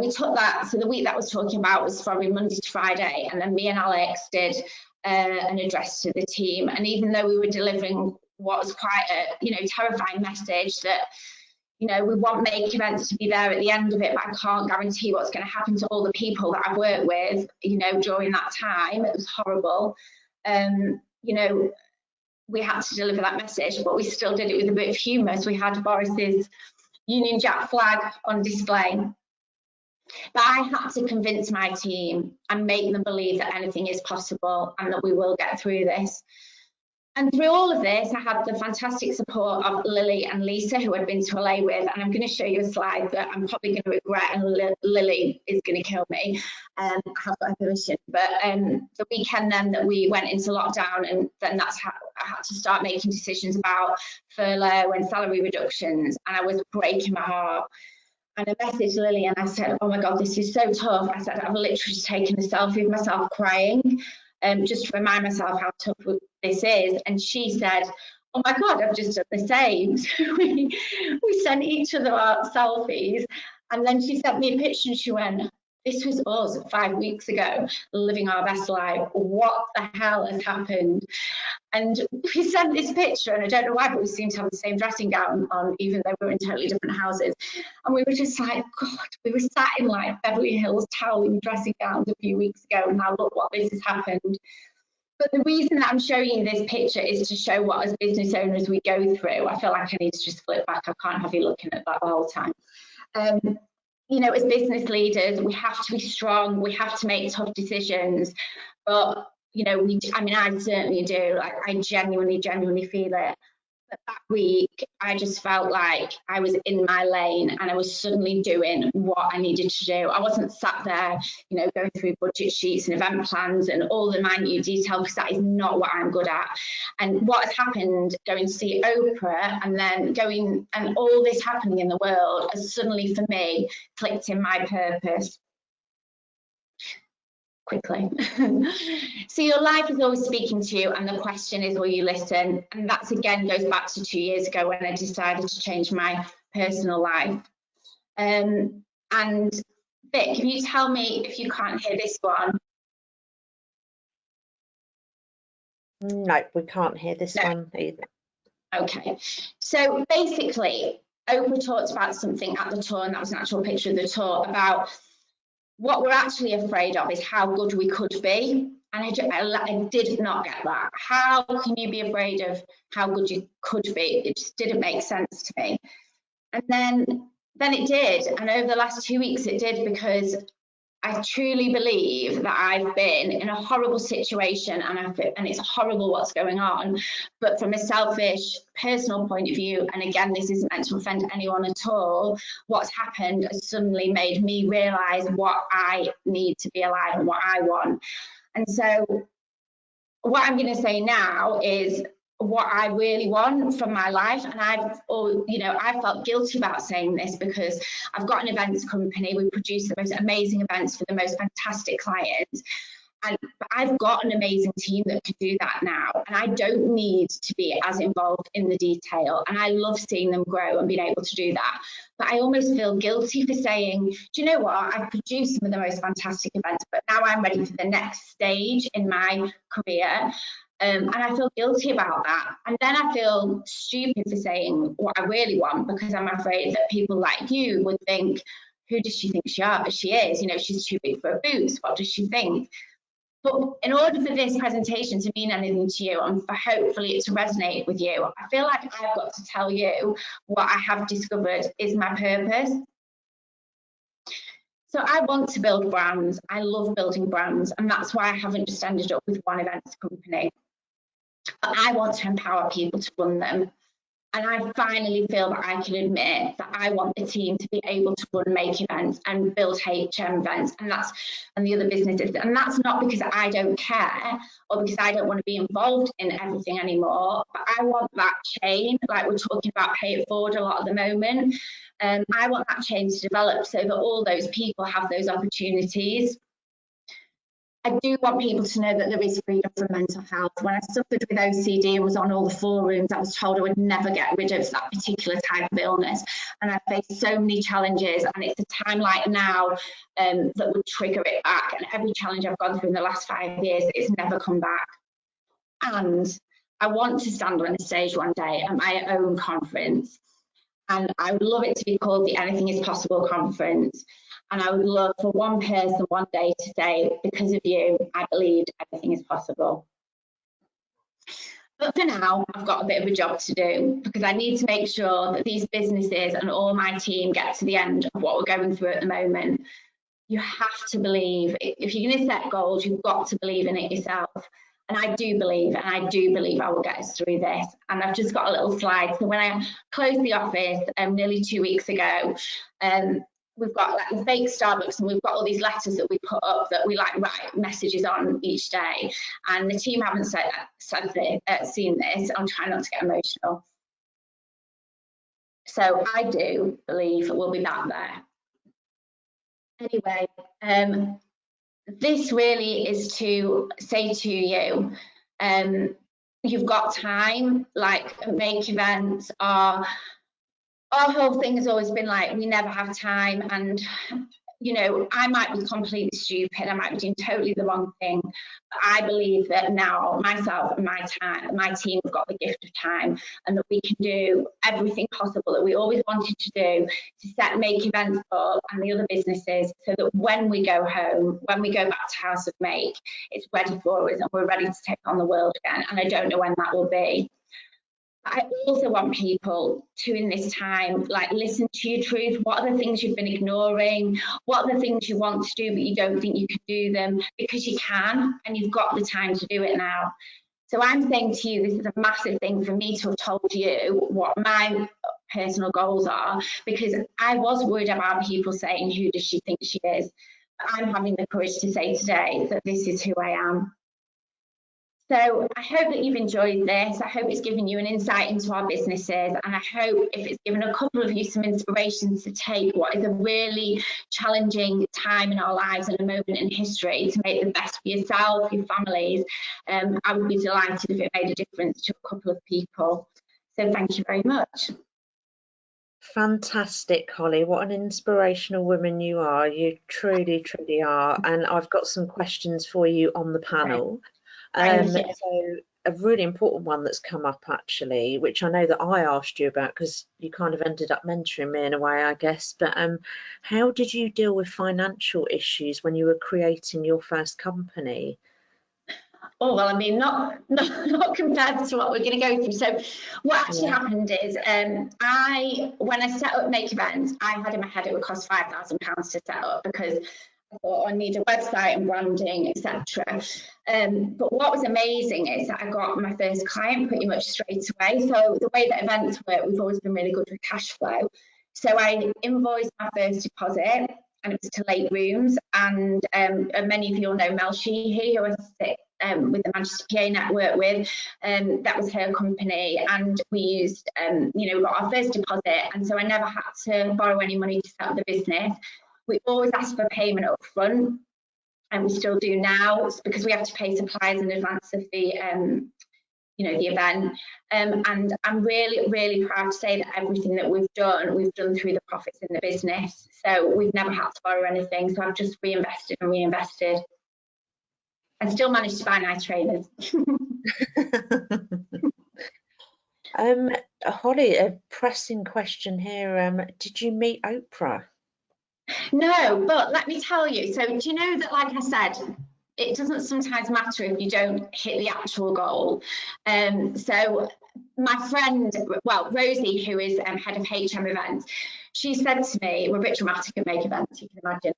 we took that. So the week that I was talking about was probably Monday to Friday, and then me and Alex did an address to the team. And even though we were delivering what was quite a terrifying message that, you know, we want make events to be there at the end of it, but I can't guarantee what's going to happen to all the people that I've worked with, you know, during that time. It was horrible. You know, we had to deliver that message, but we still did it with a bit of humour. So we had Boris's Union Jack flag on display. But I had to convince my team and make them believe that anything is possible and that we will get through this. And through all of this, I had the fantastic support of Lily and Lisa, who I'd been to LA with. And I'm going to show you a slide that I'm probably going to regret, and Lily is going to kill me. I have got her permission. But the weekend then that we went into lockdown, and then that's how I had to start making decisions about furlough and salary reductions. And I was breaking my heart. And I messaged Lily and I said, oh my God, this is so tough. I said, I've literally just taken a selfie of myself crying, just to remind myself how tough this is. And she said, oh my God, I've just done the same. So we sent each other our selfies. And then she sent me a picture and she went, this was us 5 weeks ago, living our best life. What the hell has happened? And we sent this picture, and I don't know why, but we seemed to have the same dressing gown on, even though we were in totally different houses. And we were just like, God, we were sat in like Beverly Hills toweling dressing gowns a few weeks ago, and now look what this has happened. But the reason that I'm showing you this picture is to show what as business owners we go through. I feel like I need to just flip back. I can't have you looking at that the whole time. You know, as business leaders, we have to be strong. We have to make tough decisions. But, you know, I certainly do. Like, I genuinely feel it. But that week, I just felt like I was in my lane and I was suddenly doing what I needed to do. I wasn't sat there, you know, going through budget sheets and event plans and all the minute detail, because that is not what I'm good at. And what has happened, going to see Oprah and then going and all this happening in the world has suddenly, for me, clicked in my purpose. Quickly. So your life is always speaking to you, and the question is, will you listen? And that's again goes back to 2 years ago when I decided to change my personal life. And Vic, can you tell me if you can't hear this one? No, we can't hear this one either. Okay, so basically Oprah talked about something at the tour, and that was an actual picture of the tour, about what we're actually afraid of is how good we could be. And I did not get that. How can you be afraid of how good you could be? It just didn't make sense to me. And then it did. And over the last 2 weeks, it did, because I truly believe that I've been in a horrible situation, and it's horrible what's going on. But from a selfish, personal point of view, and again, this isn't meant to offend anyone at all, what's happened has suddenly made me realise what I need to be alive and what I want. And so what I'm going to say now is, what I really want from my life. And I felt guilty about saying this because I've got an events company. We produce the most amazing events for the most fantastic clients. And I've got an amazing team that can do that now. And I don't need to be as involved in the detail. And I love seeing them grow and being able to do that. But I almost feel guilty for saying, do you know what? I've produced some of the most fantastic events, but now I'm ready for the next stage in my career. And I feel guilty about that. And then I feel stupid for saying what I really want, because I'm afraid that people like you would think, who does she think she is? You know, she's too big for her boots. What does she think? But in order for this presentation to mean anything to you and for hopefully it to resonate with you, I feel like I've got to tell you what I have discovered is my purpose. So I want to build brands. I love building brands, and that's why I haven't just ended up with one events company. But I want to empower people to run them. And I finally feel that I can admit that I want the team to be able to run Make events and build HM events and the other businesses. And that's not because I don't care or because I don't want to be involved in everything anymore. But I want that chain, like we're talking about pay it forward a lot at the moment. I want that chain to develop so that all those people have those opportunities. I do want people to know that there is freedom from mental health. When I suffered with OCD and was on all the forums, I was told I would never get rid of that particular type of illness. And I faced so many challenges, and it's a time like now that would trigger it back. And every challenge I've gone through in the last 5 years, it's never come back. And I want to stand on a stage one day at my own conference. And I would love it to be called the Anything is Possible conference. And I would love for one person one day to say, because of you, I believed everything is possible. But for now, I've got a bit of a job to do, because I need to make sure that these businesses and all my team get to the end of what we're going through at the moment. You have to believe, if you're going to set goals, you've got to believe in it yourself. And I do believe I will get us through this. And I've just got a little slide. So when I closed the office nearly 2 weeks ago, we've got like the fake Starbucks, and we've got all these letters that we put up that we like write messages on each day. And the team haven't seen this. I'm trying not to get emotional. So I do believe we'll be back there. Anyway, this really is to say to you, you've got time. Like Make events are, our whole thing has always been like, we never have time. And, you know, I might be completely stupid. I might be doing totally the wrong thing. But I believe that now myself and my team have got the gift of time, and that we can do everything possible that we always wanted to do to set Make events up and the other businesses, so that when we go home, when we go back to House of Make, it's ready for us and we're ready to take on the world again. And I don't know when that will be. I also want people to, in this time, like listen to your truth. What are the things you've been ignoring? What are the things you want to do but you don't think you can do them? Because you can, and you've got the time to do it now. So I'm saying to you, this is a massive thing for me to have told you what my personal goals are, because I was worried about people saying, who does she think she is? But I'm having the courage to say today that this is who I am. So I hope that you've enjoyed this. I hope it's given you an insight into our businesses, and I hope if it's given a couple of you some inspirations to take what is a really challenging time in our lives and a moment in history to make the best for yourself, your families. I would be delighted if it made a difference to a couple of people. So thank you very much. Fantastic, Holly. What an inspirational woman you are. You truly, truly are. And I've got some questions for you on the panel. So a really important one that's come up actually, which I know that I asked you about because you kind of ended up mentoring me in a way, I guess. But how did you deal with financial issues when you were creating your first company? Oh, well, I mean, not compared to what we're going to go through. So what actually happened is when I set up Make events, I had in my head it would cost £5,000 to set up, because I thought I need a website and branding, etc. But what was amazing is that I got my first client pretty much straight away. So the way that events work, we've always been really good with cash flow. So I invoiced my first deposit, and it was to Late Rooms. And many of you will know Mel Sheehy, who with the Manchester PA network with. That was her company, and we used, we got our first deposit, and so I never had to borrow any money to set up the business. We always ask for payment up front, and we still do now, because we have to pay suppliers in advance of the the event. And I'm really, really proud to say that everything that we've done through the profits in the business. So we've never had to borrow anything. So I've just reinvested and reinvested, and still managed to buy nice trainers. Holly, a pressing question here. Did you meet Oprah? No, but let me tell you. So do you know that, like I said, it doesn't sometimes matter if you don't hit the actual goal. So my friend, well, Rosie, who is head of HM events, she said to me, we're a bit dramatic at Make Events, you can imagine.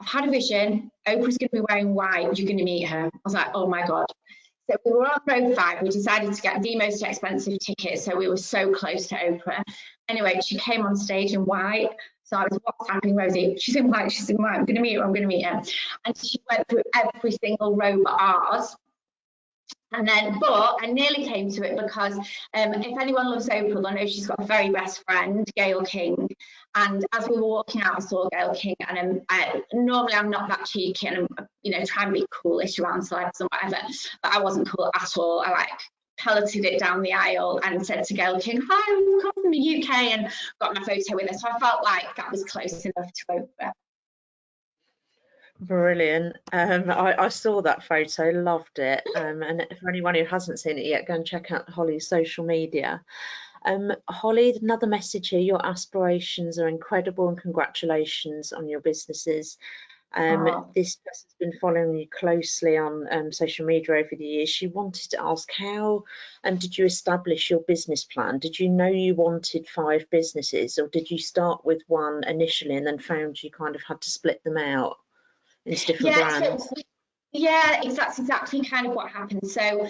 I've had a vision, Oprah's going to be wearing white, you're going to meet her. I was like, oh my God. So we were on row 5, we decided to get the most expensive ticket, so we were so close to Oprah. Anyway, she came on stage in white, so I was WhatsApping Rosie, she's in white, I'm going to meet her, I'm going to meet her. And she went through every single row but ours. And then, but I nearly came to it because if anyone loves Oprah, I know she's got a very best friend, Gayle King. And as we were walking out, I saw Gayle King, and normally I'm not that cheeky, and I'm, try and be coolish around celebs and whatever, but I wasn't cool at all. I pelleted it down the aisle and said to Gayle King, hi, we've come from the UK, and got my photo with her. So I felt like that was close enough to Oprah. Brilliant. I saw that photo, loved it. And for anyone who hasn't seen it yet, go and check out Holly's social media. Holly, another message here, your aspirations are incredible, and congratulations on your businesses. This person's been following you closely on social media over the years. She wanted to ask, how did you establish your business plan? Did you know you wanted 5 businesses, or did you start with one initially and then found you kind of had to split them out into different brands? Yeah, that's exactly kind of what happened. So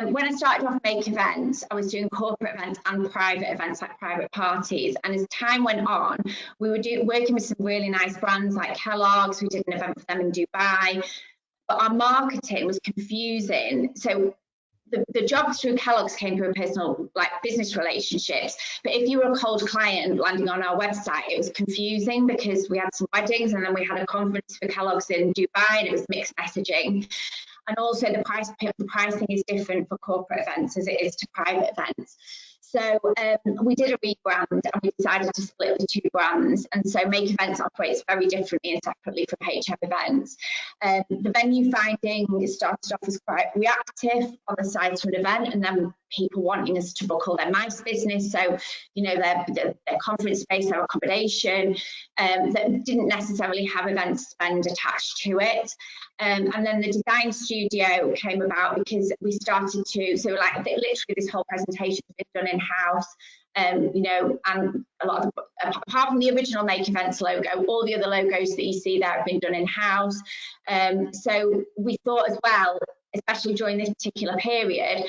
when I started off Make Events, I was doing corporate events and private events, like private parties. And as time went on, we were working with some really nice brands like Kellogg's. We did an event for them in Dubai, but our marketing was confusing. So the jobs through Kellogg's came through personal, business relationships. But if you were a cold client landing on our website, it was confusing because we had some weddings, and then we had a conference for Kellogg's in Dubai, and it was mixed messaging. And also the pricing is different for corporate events as it is to private events. So we did a rebrand, and we decided to split the 2 brands. And so Make Events operates very differently and separately from HM Events. The venue finding started off as quite reactive on the side to an event, and then people wanting us to book all their MICE business. So, their conference space, their accommodation, that didn't necessarily have event spend attached to it. And then the design studio came about because we started to, so literally this whole presentation has been done in-house, and a lot of, apart from the original Make Events logo, all the other logos that you see there have been done in-house. So we thought as well, especially during this particular period,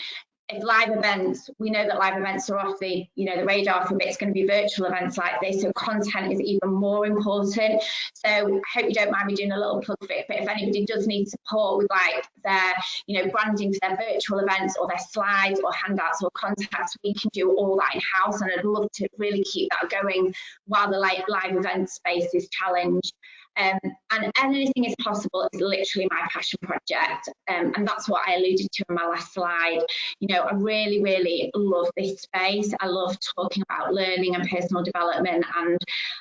if live events, we know that live events are off the the radar for a bit, it's going to be virtual events like this, so content is even more important. So I hope you don't mind me doing a little plug for it, but if anybody does need support with their branding for their virtual events, or their slides or handouts or contacts, we can do all that in house, and I'd love to really keep that going while the live event space is challenged. And anything is possible is literally my passion project, and that's what I alluded to in my last slide. I really, really love this space. I love talking about learning and personal development, and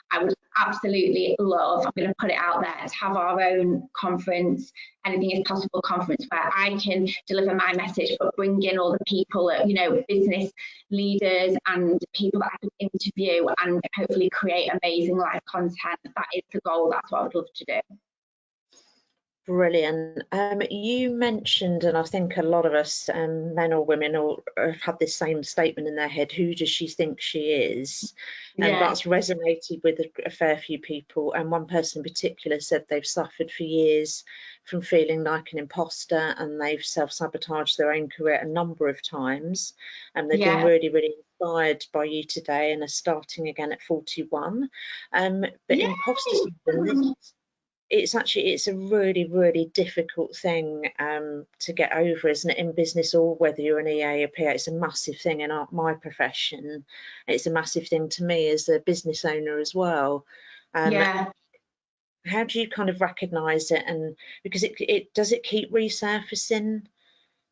I would absolutely love, I'm going to put it out there, to have our own conference, Anything is Possible conference, where I can deliver my message but bring in all the people, business leaders and people that I can interview, and hopefully create amazing live content. That is the goal. That's what I would love to do. Brilliant. You mentioned, and I think a lot of us, men or women, have had this same statement in their head: who does she think she is? And that's resonated with a fair few people. And one person in particular said they've suffered for years from feeling like an imposter, and they've self-sabotaged their own career a number of times. And they've been really, really inspired by you today, and are starting again at 41. But imposter syndrome, it's a really, really difficult thing to get over, isn't it, in business, or whether you're an EA or PA. It's a massive thing in my profession. It's a massive thing to me as a business owner as well. Yeah. How do you kind of recognise it? And because it does it keep resurfacing?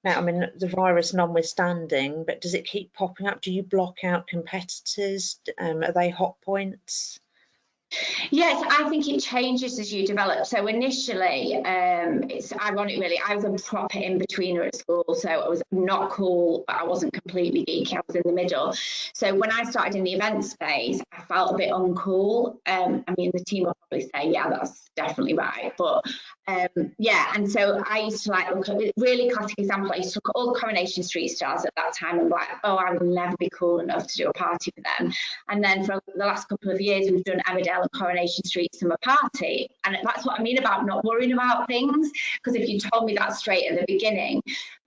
Now, I mean, the virus notwithstanding, but does it keep popping up? Do you block out competitors? Are they hot points? Yes, I think it changes as you develop. So initially, it's ironic really, I was a proper in-betweener at school. So I was not cool, but I wasn't completely geeky. I was in the middle. So when I started in the event space, I felt a bit uncool. I mean, the team will probably say, yeah, that's definitely right. But yeah, and so I used to like look at a really classic example. I used to look at all the Coronation Street stars at that time and be like, oh, I would never be cool enough to do a party for them. And then for the last couple of years, we've done Emmerdale and Coronation Street summer party. And that's what I mean about not worrying about things. Because if you told me that straight at the beginning,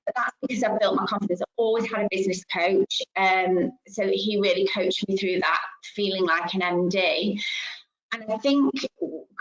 but that's because I've built my confidence. I've always had a business coach. So he really coached me through that, feeling like an MD. And I think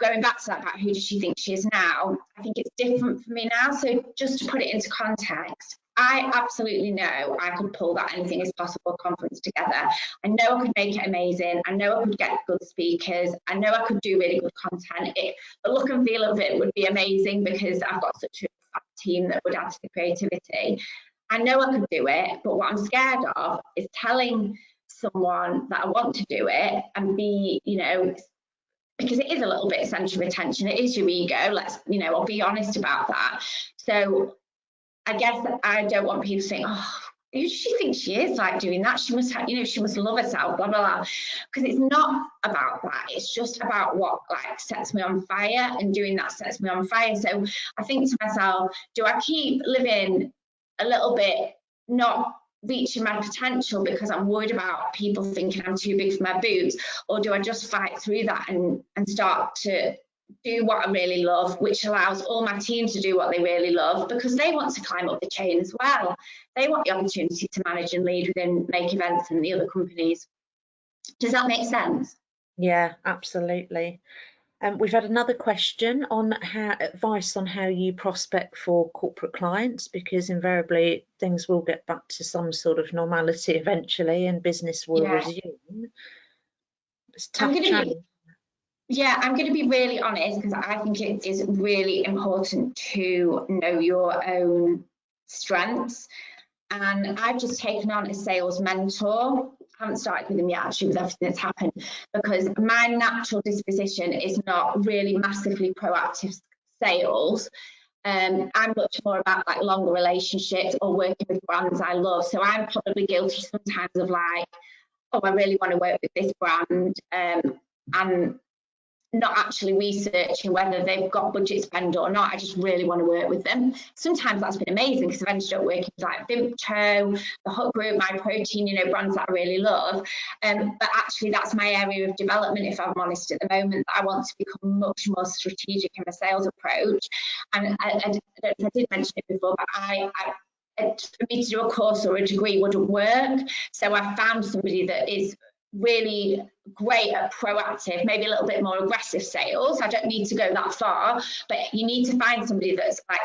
going back to that about who does she think she is now, I think it's different for me now. So just to put it into context, I absolutely know I could pull that Anything is Possible conference together. I know I could make it amazing. I know I could get good speakers. I know I could do really good content. The look and feel of it would be amazing because I've got such a fab team that would add to the creativity. I know I could do it, but what I'm scared of is telling someone that I want to do it and be, you know, because it is a little bit centre of attention. It is your ego. I'll be honest about that. So I guess I don't want people saying, oh, who does she think she is, like doing that? She must have, she must love herself, blah, blah, blah. Because it's not about that. It's just about what like sets me on fire, and doing that sets me on fire. So I think to myself, do I keep living a little bit not reaching my potential because I'm worried about people thinking I'm too big for my boots, or do I just fight through that and start to do what I really love, which allows all my team to do what they really love, because they want to climb up the chain as well. They want the opportunity to manage and lead within Make Events and the other companies. Does that make sense? Yeah, absolutely. We've had another question on advice on how you prospect for corporate clients, because invariably things will get back to some sort of normality eventually and business will resume. It's a tough challenge. I'm going to be really honest, because I think it is really important to know your own strengths. And I've just taken on a sales mentor. I haven't started with him yet, actually, with everything that's happened, because my natural disposition is not really massively proactive sales. I'm much more about like longer relationships or working with brands I love. So I'm probably guilty sometimes of like, oh, I really want to work with this brand, and not actually researching whether they've got budget spend or not. I just really want to work with them. Sometimes that's been amazing because I've ended up working with like Vimto, the Hut Group, My Protein, brands that I really love. But actually that's my area of development, if I'm honest, at the moment. I want to become much more strategic in my sales approach. And I don't know if I did mention it before, but for me to do a course or a degree wouldn't work. So I found somebody that is really great at proactive, maybe a little bit more aggressive sales. I don't need to go that far, but you need to find somebody that's like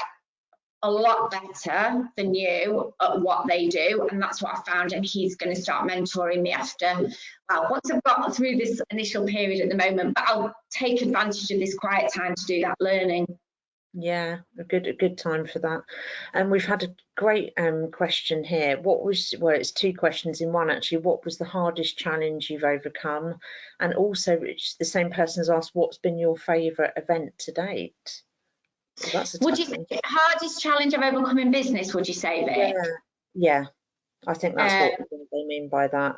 a lot better than you at what they do, and that's what I found. And he's going to start mentoring me after, well, once I've got through this initial period at the moment, but I'll take advantage of this quiet time to do that learning. Yeah, a good time for that. And we've had a great question here. Well, it's two questions in one actually. What was the hardest challenge you've overcome? And also, the same person has asked, what's been your favourite event to date? So that's Would you say hardest challenge I've overcome in business, would you say, Vic? Yeah, I think that's what they mean by that.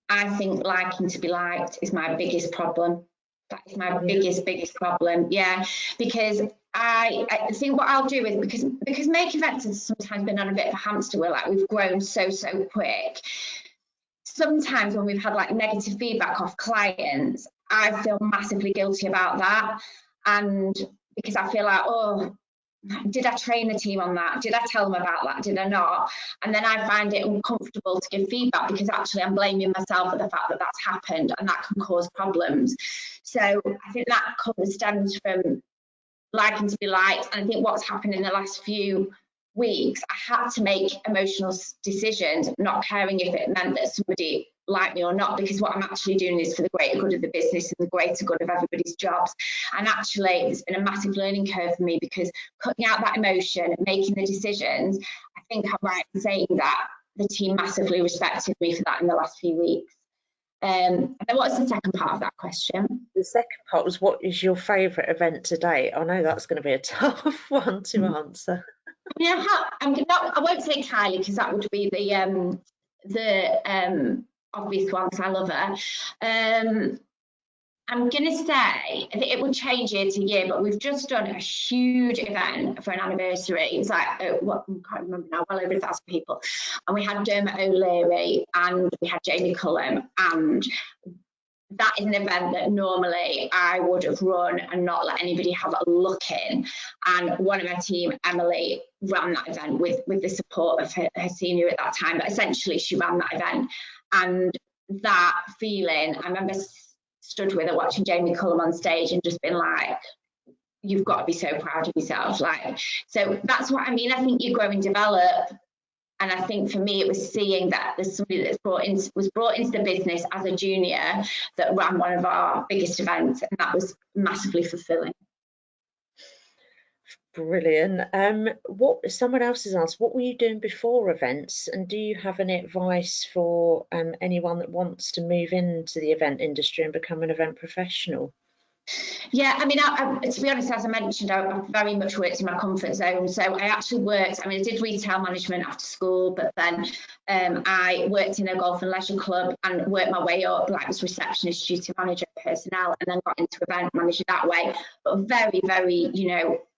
I think liking to be liked is my biggest problem. That is my biggest problem. Yeah, because I think what I'll do is, because Make Events has sometimes been on a bit of a hamster wheel, like we've grown so quick. Sometimes when we've had like negative feedback off clients, I feel massively guilty about that. And because I feel like, oh, did I train the team on that? Did I tell them about that? Did I not? And then I find it uncomfortable to give feedback because actually I'm blaming myself for the fact that that's happened, and that can cause problems. So I think that stems from liking to be liked. And I think what's happened in the last few weeks, I had to make emotional decisions, not caring if it meant that somebody liked me or not, because what I'm actually doing is for the greater good of the business and the greater good of everybody's jobs. And actually, it's been a massive learning curve for me, because cutting out that emotion, making the decisions, I think I'm right in saying that the team massively respected me for that in the last few weeks. And then what's the second part of that question? The second part was, what is your favourite event to date? I know that's going to be a tough one to answer. Yeah, I won't say Kylie, because that would be the obvious one, because I love her. I'm going to say it will change year to year, but we've just done a huge event for an anniversary. It's like, I can't remember now, well over 1,000 people. And we had Dermot O'Leary and we had Jamie Cullum, and that is an event that normally I would have run and not let anybody have a look in. And one of my team, Emily, ran that event with the support of her senior at that time. But essentially, she ran that event. And that feeling, I remember stood with her watching Jamie Cullum on stage and just been like, you've got to be so proud of yourself. Like, so that's what I mean. I think you grow and develop. And I think for me, it was seeing that there's somebody that's was brought into the business as a junior that ran one of our biggest events, and that was massively fulfilling. Brilliant. What someone else has asked, what were you doing before events, and do you have any advice for anyone that wants to move into the event industry and become an event professional? Yeah, I mean, to be honest, as I mentioned, I've very much worked in my comfort zone. So I actually worked, I did retail management after school, but then I worked in a golf and leisure club and worked my way up, like was receptionist, duty manager, personnel, and then got into event manager that way. But very, very,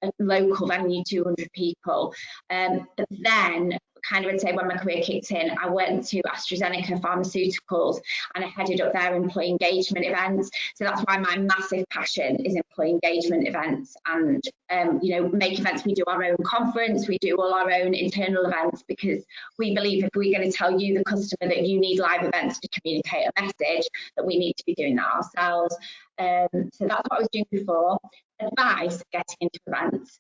a local venue, 200 people. But then, kind of, I'd say when my career kicked in, I went to AstraZeneca Pharmaceuticals and I headed up their employee engagement events. So that's why my massive passion is employee engagement events, and make events. We do our own conference, we do all our own internal events, because we believe if we're going to tell you, the customer, that you need live events to communicate a message, that we need to be doing that ourselves. So that's what I was doing before. Advice getting into events.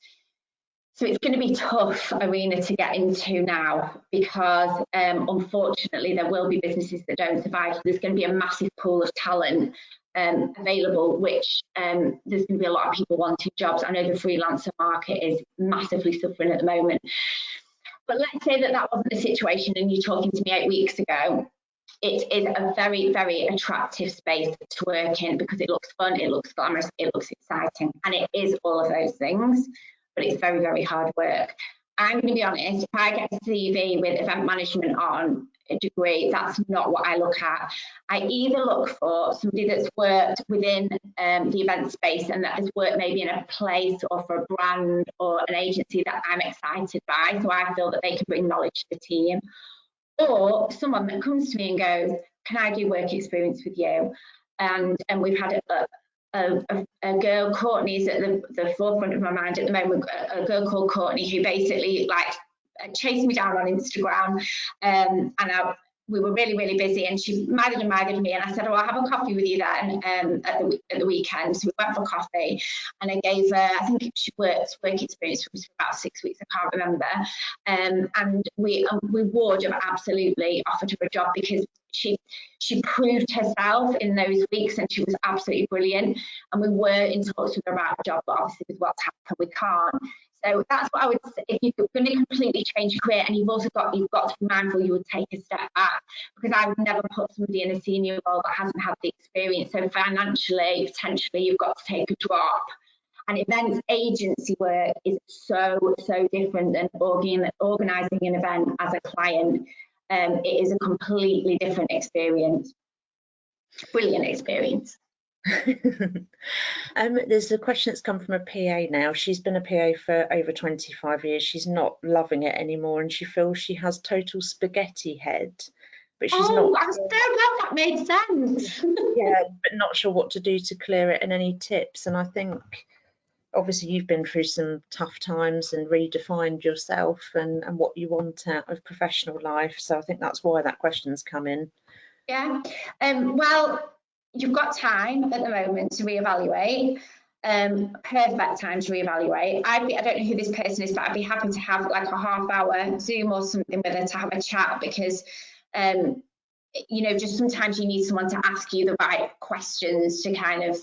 So it's going to be a tough arena to get into now, because unfortunately there will be businesses that don't survive. So there's going to be a massive pool of talent available, which there's going to be a lot of people wanting jobs. I know the freelancer market is massively suffering at the moment. But let's say that wasn't the situation and you're talking to me 8 weeks ago. It is a very, very attractive space to work in, because it looks fun, it looks glamorous, it looks exciting, and it is all of those things. But it's very, very hard work. I'm going to be honest, if I get a CV with event management on a degree, that's not what I look at. I either look for somebody that's worked within the event space and that has worked maybe in a place or for a brand or an agency that I'm excited by, so I feel that they can bring knowledge to the team. Or someone that comes to me and goes, can I do work experience with you? And we've had a girl, Courtney, is at the forefront of my mind at the moment, a girl called Courtney, who basically chased me down on Instagram, and we were really, really busy, and she mithered me, and I said, I'll have a coffee with you then at the weekend. So we went for coffee, and I gave her, I think she worked work experience for about 6 weeks, I can't remember, and we would have absolutely offered her a job, because she proved herself in those weeks, and she was absolutely brilliant, and we were in talks with her about a job, but obviously with what's happened we can't. So that's what I would say. If you're going to completely change your career, and you've got to be mindful, you would take a step back, because I would never put somebody in a senior role that hasn't had the experience. So financially, potentially, you've got to take a drop. And events agency work is so different than organising an event as a client. It is a completely different experience. Brilliant experience. There's a question that's come from a PA now. She's been a PA for over 25 years. She's not loving it anymore, and she feels she has total spaghetti head. But she's not. I'm so glad that made sense. Yeah, but not sure what to do to clear it, and any tips. And I think obviously you've been through some tough times and redefined yourself and what you want out of professional life. So I think that's why that question's come in. Yeah. Well, you've got time at the moment to reevaluate. Perfect time to reevaluate. I don't know who this person is, but I'd be happy to have like a half-hour Zoom or something with her to have a chat, because you know, just sometimes you need someone to ask you the right questions to kind of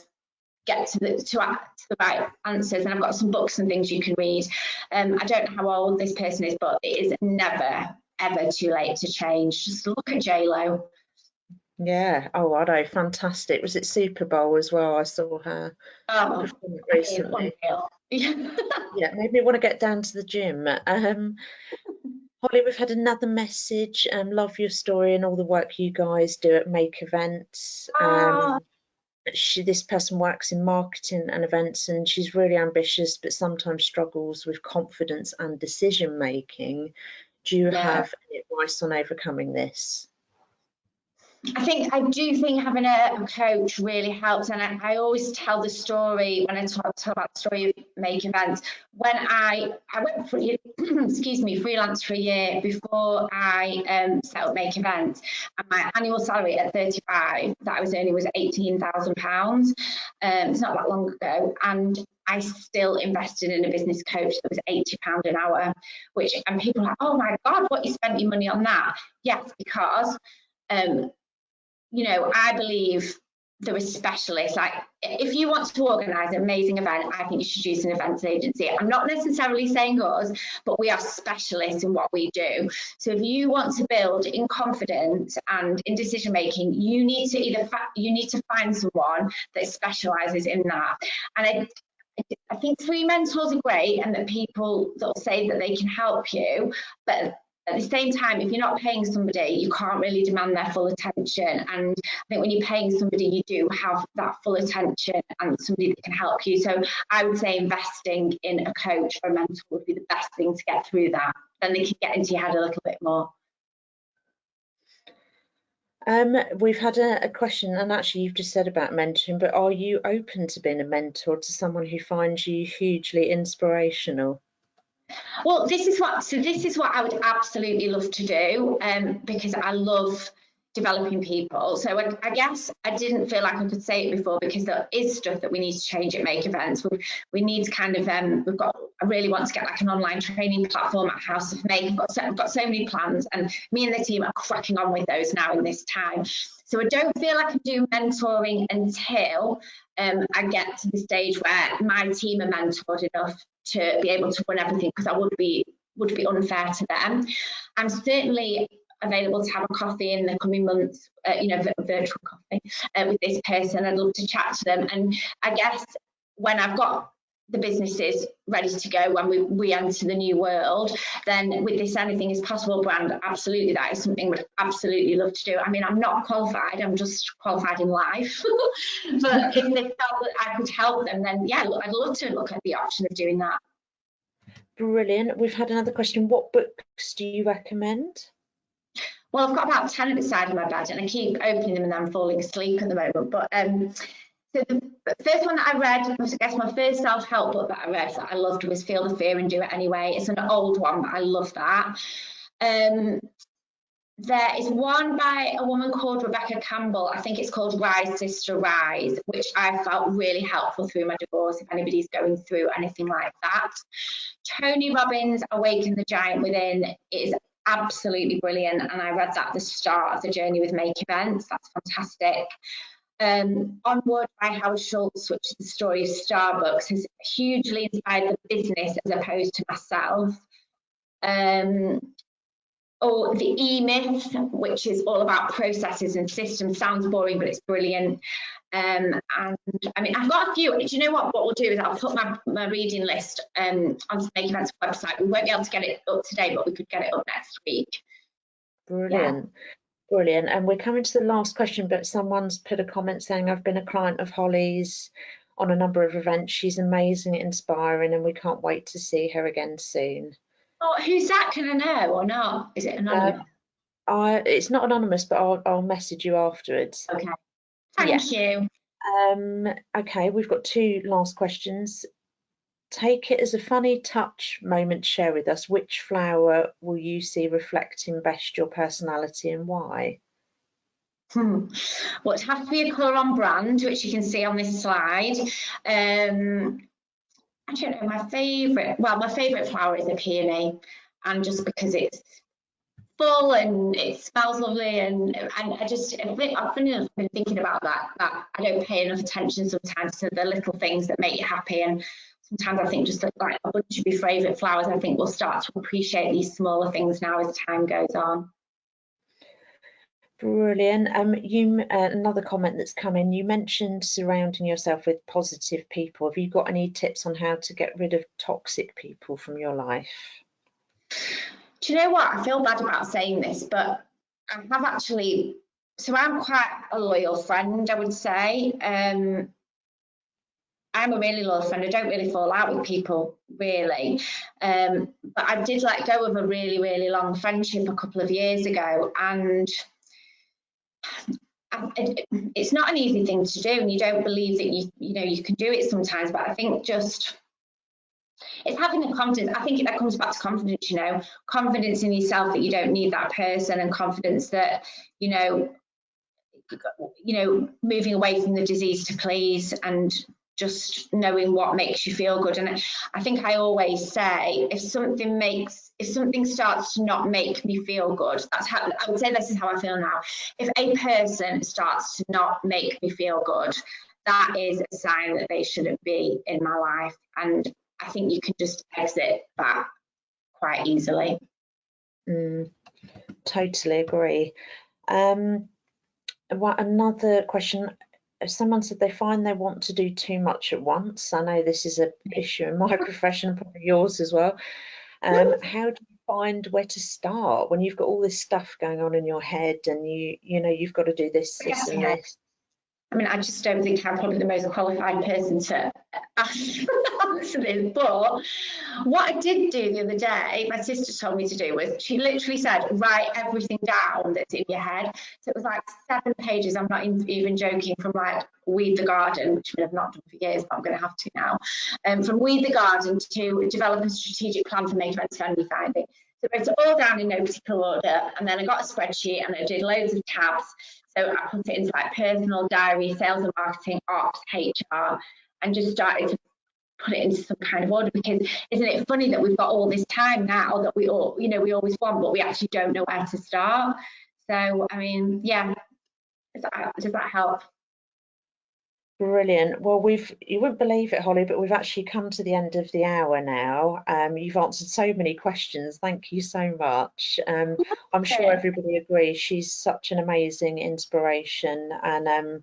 get to the right answers. And I've got some books and things you can read. I don't know how old this person is, but it is never ever too late to change. Just look at J-Lo. Yeah. Oh, I know. Fantastic. Was it Super Bowl as well? I saw her Oh, perform recently. yeah. Yeah, made me want to get down to the gym. Holly, we've had another message. Love your story and all the work you guys do at Make Events. Oh, This person works in marketing and events, and she's really ambitious, but sometimes struggles with confidence and decision making. Do you yeah. have any advice on overcoming this? I do think having a coach really helps, and I always tell the story when I talk about the story of Make Events. When I went for excuse me, freelance for a year before I set up Make Events, and my annual salary at 35 that I was earning was £18,000. It's not that long ago, and I still invested in a business coach that was £80 an hour, and people are like, oh my God, what you spent your money on that? Yes, because you know, I believe there are specialists. Like, if you want to organise an amazing event, I think you should use an events agency. I'm not necessarily saying us, but we are specialists in what we do. So if you want to build in confidence and in decision making, you need to find someone that specialises in that. And I think free mentors are great, and that people that say that they can help you, but at the same time, if you're not paying somebody, you can't really demand their full attention. And I think when you're paying somebody, you do have that full attention and somebody that can help you. So I would say investing in a coach or a mentor would be the best thing to get through that. Then they can get into your head a little bit more. We've had a question, and actually you've just said about mentoring, but are you open to being a mentor to someone who finds you hugely inspirational? Well, this is what I would absolutely love to do, because I love developing people. So I guess I didn't feel like I could say it before, because there is stuff that we need to change at Make Events. We need to kind of I really want to get like an online training platform at House of Make. I've got so many plans, and me and the team are cracking on with those now in this time. So I don't feel like I can do mentoring until I get to the stage where my team are mentored enough to be able to run everything, because I would be unfair to them. I'm certainly available to have a coffee in the coming months, you know, virtual coffee with this person. I'd love to chat to them. And I guess when I've got the businesses ready to go, when we enter the new world, then with this anything is possible brand, absolutely, that is something we'd absolutely love to do. I mean, I'm not qualified, I'm just qualified in life. But if they felt that I could help them, then yeah, I'd love to look at the option of doing that. Brilliant. We've had another question. What books do you recommend? Well, I've got about 10 at the side of my bed, and I keep opening them and then falling asleep at the moment. But so the first one that I read was, I guess, my first self-help book that I read that I loved was Feel the Fear and Do It Anyway. It's an old one, but I love that. There is one by a woman called Rebecca Campbell. I think it's called Rise, Sister, Rise, which I felt really helpful through my divorce, if anybody's going through anything like that. Tony Robbins' Awaken the Giant Within is absolutely brilliant, and I read that at the start of the journey with Make Events. That's fantastic. Onward by Howard Schultz, which is the story of Starbucks, has hugely inspired the business as opposed to myself. Or the E-Myth, which is all about processes and systems. Sounds boring, but it's brilliant. And I mean, I've got a few. Do you know what we'll do is I'll put my reading list onto the Make Events website. We won't be able to get it up today, but we could get it up next week. Brilliant. Yeah. Brilliant. And we're coming to the last question, but someone's put a comment saying, I've been a client of Holly's on a number of events. She's amazing, inspiring, and we can't wait to see her again soon. Oh, who's that? Can I know or not? Is it anonymous? It's not anonymous, but I'll message you afterwards. Okay. Thank you. Okay, we've got two last questions. take it as a funny touch moment to share with us. Which flower will you see reflecting best your personality and why? Well, it has to be a colour on brand, which you can see on this slide. I don't know, my favourite flower is a peony, and just because it's full and it smells lovely, and I think I've been thinking about that I don't pay enough attention sometimes to the little things that make you happy, and sometimes I think just like a bunch of your favourite flowers, I think we'll start to appreciate these smaller things now as time goes on. Brilliant. Another comment that's come in, you mentioned surrounding yourself with positive people. Have you got any tips on how to get rid of toxic people from your life? Do you know what? I feel bad about saying this, but I have actually, so I'm quite a loyal friend, I would say. I'm a really loyal friend. I don't really fall out with people, really. But I did let go of a really, really long friendship a couple of years ago, and it's not an easy thing to do, and you don't believe that you can do it sometimes. But I think just it's having the confidence. I think that comes back to confidence, confidence in yourself that you don't need that person, and confidence that moving away from the disease to please, and just knowing what makes you feel good. And I think I always say, if something starts to not make me feel good, that's how I would say, this is how I feel now. If a person starts to not make me feel good, that is a sign that they shouldn't be in my life. And I think you can just exit that quite easily. Totally agree. Another question. Someone said they find they want to do too much at once. I know this is an issue in my profession, probably yours as well. How do you find where to start when you've got all this stuff going on in your head, and you've got to do this and this? I mean, I just don't think I'm probably the most qualified person to answer this. But what I did do the other day, my sister told me to do, was she literally said, write everything down that's in your head. So it was like 7 pages. I'm not even joking, from like Weed the Garden, which I've not done for years, but I'm going to have to now. From Weed the Garden to develop a strategic plan for Make Events Friendly Finding. So I wrote it all down in no particular order, and then I got a spreadsheet and I did loads of tabs. So I put it into like personal, diary, sales and marketing, ops, HR, and just started to put it into some kind of order, because isn't it funny that we've got all this time now that we always want, but we actually don't know where to start. So, I mean, yeah, does that help? Brilliant. Well, you wouldn't believe it, Holly, but we've actually come to the end of the hour now. You've answered so many questions. Thank you so much. I'm sure everybody agrees she's such an amazing inspiration, and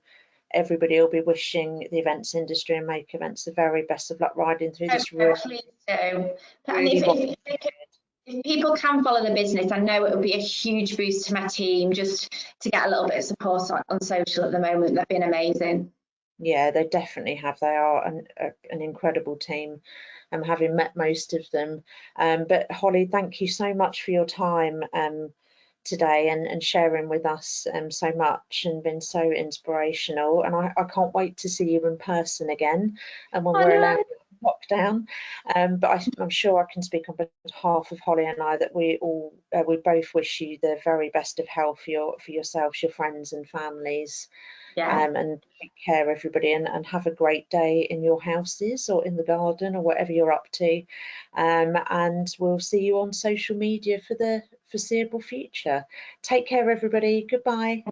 everybody will be wishing the events industry and Make Events the very best of luck riding through this. Please do. If people can follow the business, I know it would be a huge boost to my team just to get a little bit of support on social at the moment. They've been amazing. Yeah, they definitely have. They are an incredible team, having met most of them. But Holly, thank you so much for your time today and sharing with us so much, and been so inspirational. And I can't wait to see you in person again, and when we're allowed to lockdown. But I'm sure I can speak on behalf of Holly and I that we both wish you the very best of health for yourselves, your friends and families. Yeah. And take care, everybody, and have a great day in your houses or in the garden or whatever you're up to. And we'll see you on social media for the foreseeable future. Take care, everybody. Goodbye.